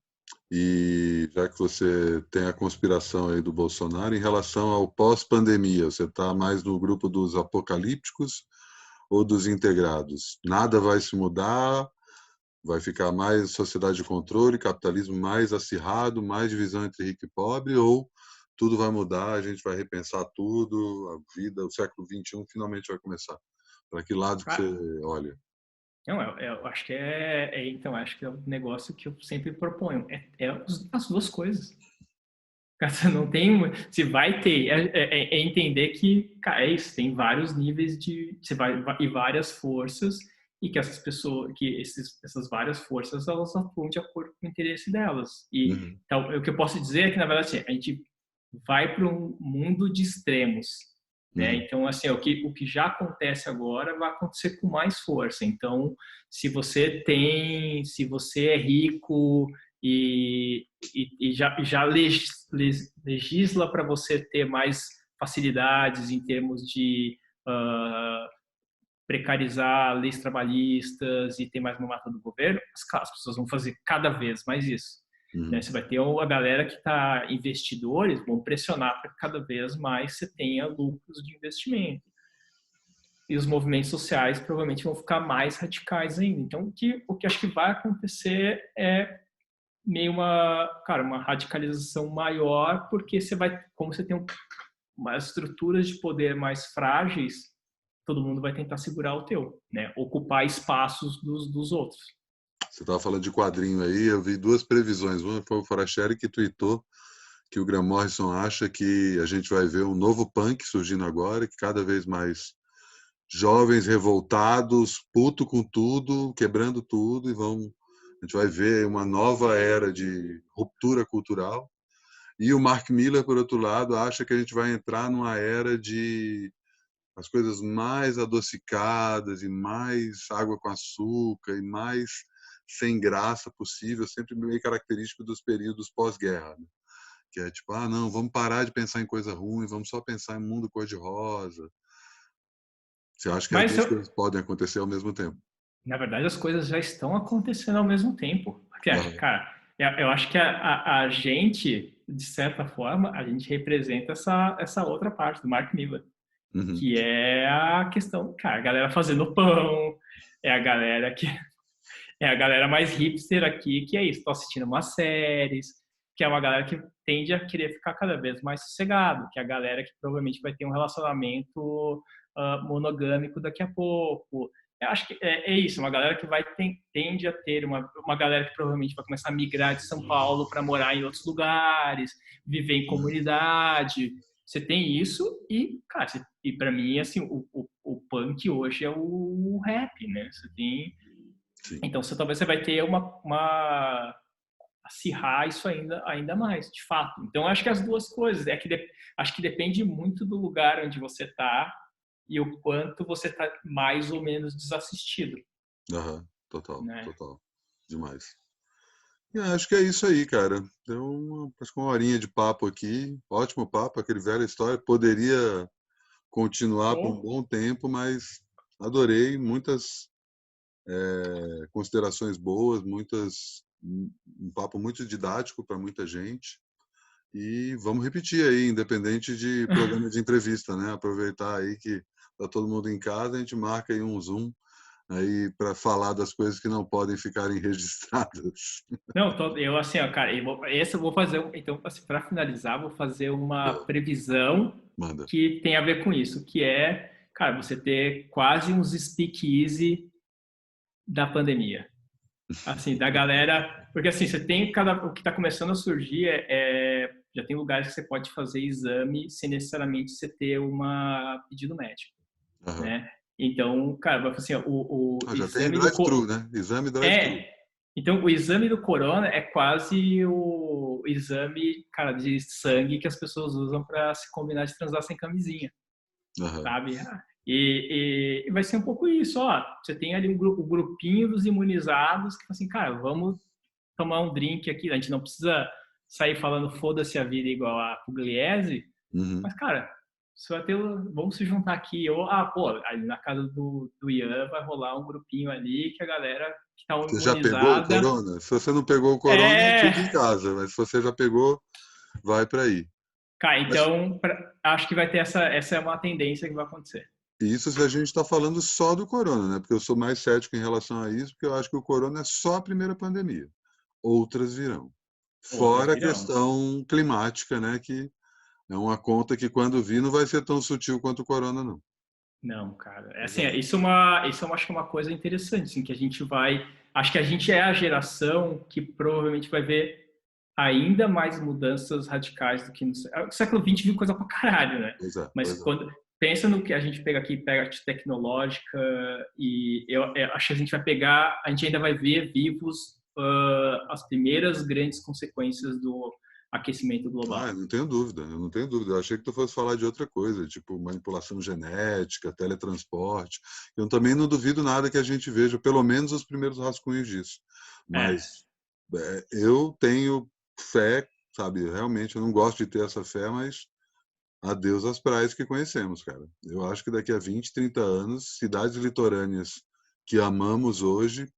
E já que você tem a conspiração aí do Bolsonaro, em relação ao pós-pandemia, você está mais no grupo dos apocalípticos ou dos integrados? Nada vai se mudar, vai ficar mais sociedade de controle, capitalismo mais acirrado, mais divisão entre rico e pobre, ou tudo vai mudar, a gente vai repensar tudo, a vida, o século XXI finalmente vai começar? Para que lado que Cara, você olha? não, eu acho que então, acho que é o negócio que eu sempre proponho. As duas coisas. Cara, você não tem, se vai ter, é entender que, cara, é isso, tem vários níveis você vai e várias forças e que essas pessoas, que essas várias forças, elas atuam de acordo com o interesse delas. E Uhum. então, o que eu posso dizer é que na verdade assim, a gente vai para um mundo de extremos, né? Uhum. Então, assim, o que já acontece agora vai acontecer com mais força. Então, se você é rico e já legisla para você ter mais facilidades em termos de uh, precarizar leis trabalhistas e ter mais mamata do governo, mas claro, as pessoas vão fazer cada vez mais isso. Né? Uhum. Você vai ter a galera que está investidores, vão pressionar para que cada vez mais você tenha lucros de investimento. E os movimentos sociais provavelmente vão ficar mais radicais ainda. Então, o que acho que vai acontecer é meio uma radicalização maior, porque como você tem umas estruturas de poder mais frágeis, todo mundo vai tentar segurar o teu, né? Ocupar espaços dos outros. Você estava falando de quadrinho aí, eu vi duas previsões. Uma foi o Foracheri que tweetou que o Graham Morrison acha que a gente vai ver um novo punk surgindo agora, que cada vez mais jovens revoltados, puto com tudo, quebrando tudo, a gente vai ver uma nova era de ruptura cultural. E o Mark Miller, por outro lado, acha que a gente vai entrar numa era de as coisas mais adocicadas e mais água com açúcar e mais sem graça possível, sempre meio característico dos períodos pós-guerra, né? Que é tipo, não, vamos parar de pensar em coisa ruim, vamos só pensar em mundo cor-de-rosa. Você acha que as Mas, duas coisas podem acontecer ao mesmo tempo? na verdade, as coisas já estão acontecendo ao mesmo tempo. Porque, Aham. cara, eu acho que a gente, de certa forma, a gente representa essa outra parte do Mark Miller, Uhum. que é a questão, cara, a galera fazendo pão, é a galera que é a galera mais hipster aqui, que é isso, tô assistindo umas séries, que é uma galera que tende a querer ficar cada vez mais sossegado, que é a galera que provavelmente vai ter um relacionamento monogâmico daqui a pouco. Eu acho que é isso, uma galera que tende a ter uma galera que provavelmente vai começar a migrar de São Paulo para morar em outros lugares, viver em comunidade. Você tem isso e, cara, e para mim, assim, o punk hoje é o rap, né? Você tem Sim. então, talvez você vai ter uma acirrar isso ainda mais, de fato. Então, acho que as duas coisas. Acho que depende muito do lugar onde você está e o quanto você está mais ou menos desassistido, Aham. Total, né? total. Demais. Acho que é isso aí, cara. Deu acho que uma horinha de papo aqui. Ótimo papo, aquele velha história. Poderia continuar por um Bom, bom tempo, mas adorei. Muitas considerações boas, um papo muito didático para muita gente. E vamos repetir aí, independente de programa de entrevista, né? Aproveitar aí que tá todo mundo em casa, a gente marca aí um Zoom aí para falar das coisas que não podem ficarem registradas. não, eu assim, ó, cara, esse eu vou fazer, então, assim, para finalizar, vou fazer uma Boa, previsão manda. que tem a ver com isso, que é, cara, você ter quase uns speakeasy da pandemia. Assim, da galera, porque assim, você tem o que está começando a surgir já tem lugares que você pode fazer exame sem necessariamente você ter uma pedido médico, Aham. né? Então, cara, vai assim, o Já tem exame drive-thru, né? Exame drive-thru. é, então o exame do corona é quase o exame, cara, de sangue que as pessoas usam para se combinar de transar sem camisinha, Aham. sabe? E vai ser um pouco isso, ó. Você tem ali o grupinho dos imunizados que assim, cara, vamos tomar um drink aqui. A gente não precisa sair falando foda-se a vida igual a Pugliese, Uhum. mas, cara, você vai ter, vamos se juntar aqui. Ou, pô, ali na casa do Ian vai rolar um grupinho ali que a galera que tá Você já pegou o imunizada. corona? Se você não pegou o corona, É, fica em casa. Mas se você já pegou, vai para aí. cara, Mas então acho que vai ter essa é uma tendência que vai acontecer. isso se a gente está falando só do corona, né? Porque eu sou mais cético em relação a isso, porque eu acho que o corona é só a primeira pandemia. Outras virão. Outras Fora a virão. questão climática, né? Que é uma conta que quando vir não vai ser tão sutil quanto o corona, não. Não, cara. É Mas assim, é. isso eu acho que é uma coisa interessante, assim, que a gente vai. Acho que a gente é a geração que provavelmente vai ver ainda mais mudanças radicais do que no século XX viu coisa pra caralho, né? Mas quando pensa no que a gente pega aqui, pega arte tecnológica, e eu acho que a gente vai pegar, a gente ainda vai ver vivos as primeiras grandes consequências do aquecimento global. Eu não tenho dúvida, eu não tenho dúvida. Eu achei que tu fosse falar de outra coisa, tipo manipulação genética, teletransporte. Eu também não duvido nada que a gente veja, pelo menos os primeiros rascunhos disso. Mas eu tenho fé, sabe? Realmente, eu não gosto de ter essa fé, mas adeus às praias que conhecemos, cara. Eu acho que daqui a 20, 30 anos, cidades litorâneas que amamos hoje,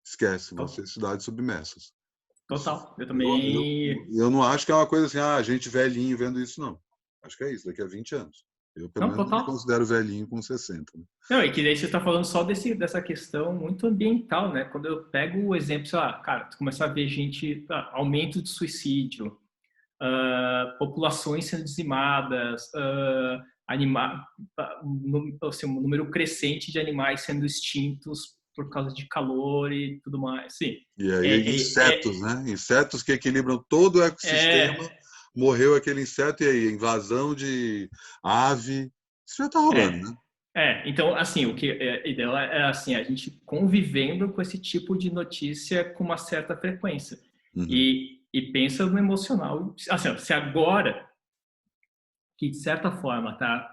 esquece, vão ser cidades submersas. Total, eu também... Eu não acho que é uma coisa assim, gente velhinho vendo isso, não. Acho que é isso, daqui a 20 anos. Eu, pelo menos, me considero velhinho com 60. Né? Não, e que daí você está falando só dessa questão muito ambiental, né? Quando eu pego o exemplo, sei lá, cara, tu começar a ver gente, aumento de suicídio, populações sendo dizimadas, assim, um número crescente de animais sendo extintos por causa de calor e tudo mais. Sim. E aí insetos, né? Insetos que equilibram todo o ecossistema. Morreu aquele inseto e aí invasão de ave. Isso já está rolando, né? Então, assim, o que é ideal é assim, a gente convivendo com esse tipo de notícia com uma certa frequência. Uhum. E pensa no emocional. Assim, se agora, que de certa forma, tá,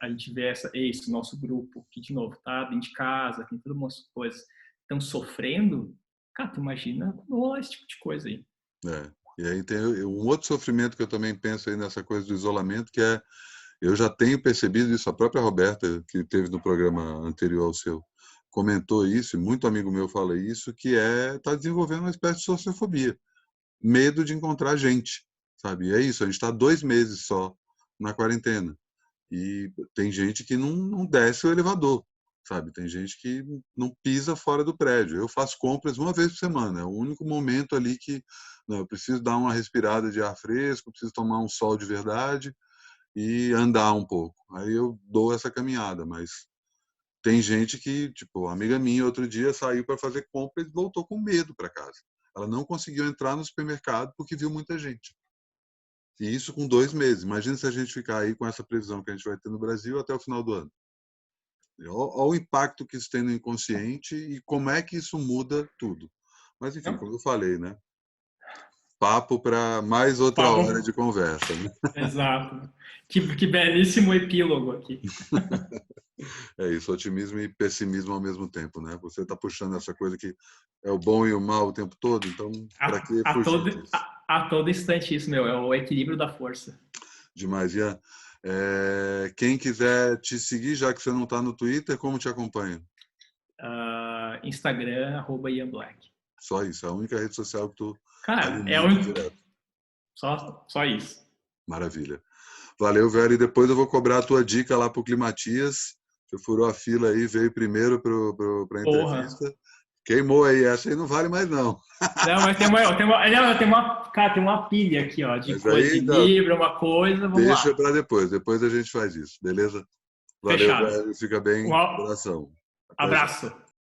a gente vê isso, nosso grupo, que de novo, tá dentro de casa, tem todas umas coisas, estão sofrendo, cara, tu imagina esse tipo de coisa aí. E aí tem um outro sofrimento que eu também penso aí nessa coisa do isolamento, que é, eu já tenho percebido isso, a própria Roberta, que teve no programa anterior ao seu, comentou isso, e muito amigo meu fala isso, que está desenvolvendo uma espécie de sociofobia. Medo de encontrar gente, sabe? E é isso, a gente está 2 meses só na quarentena. E tem gente que não desce o elevador, sabe? Tem gente que não pisa fora do prédio. Eu faço compras uma vez por semana, é o único momento ali que eu preciso dar uma respirada de ar fresco, preciso tomar um sol de verdade e andar um pouco. Aí eu dou essa caminhada, mas tem gente que, tipo, amiga minha outro dia saiu para fazer compra e voltou com medo para casa. Ela não conseguiu entrar no supermercado porque viu muita gente. E isso com 2 meses. Imagina se a gente ficar aí com essa previsão que a gente vai ter no Brasil até o final do ano. Olha o impacto que isso tem no inconsciente e como é que isso muda tudo. Mas, enfim, como eu falei, né? Papo para mais outra hora de conversa. Né? Exato. Que belíssimo epílogo aqui. É isso, otimismo e pessimismo ao mesmo tempo, né? Você está puxando essa coisa que é o bom e o mal o tempo todo, então para que fugir disso? A todo instante isso, meu, é o equilíbrio da força. Demais, Ian. Quem quiser te seguir, já que você não está no Twitter, como te acompanha? Instagram, @IanBlack. Só isso, é a única rede social que tu Cara, direto. Só isso. Maravilha. Valeu, velho. E depois eu vou cobrar a tua dica lá pro Climatias. Você furou a fila aí, veio primeiro para a entrevista. Porra. Queimou aí, essa aí não vale mais não. Não, mas tem uma pilha aqui, ó, de coisa, de livro, uma coisa, vamos deixa para depois a gente faz isso, beleza? Valeu, fechado. velho, fica bem, coração. Abraço.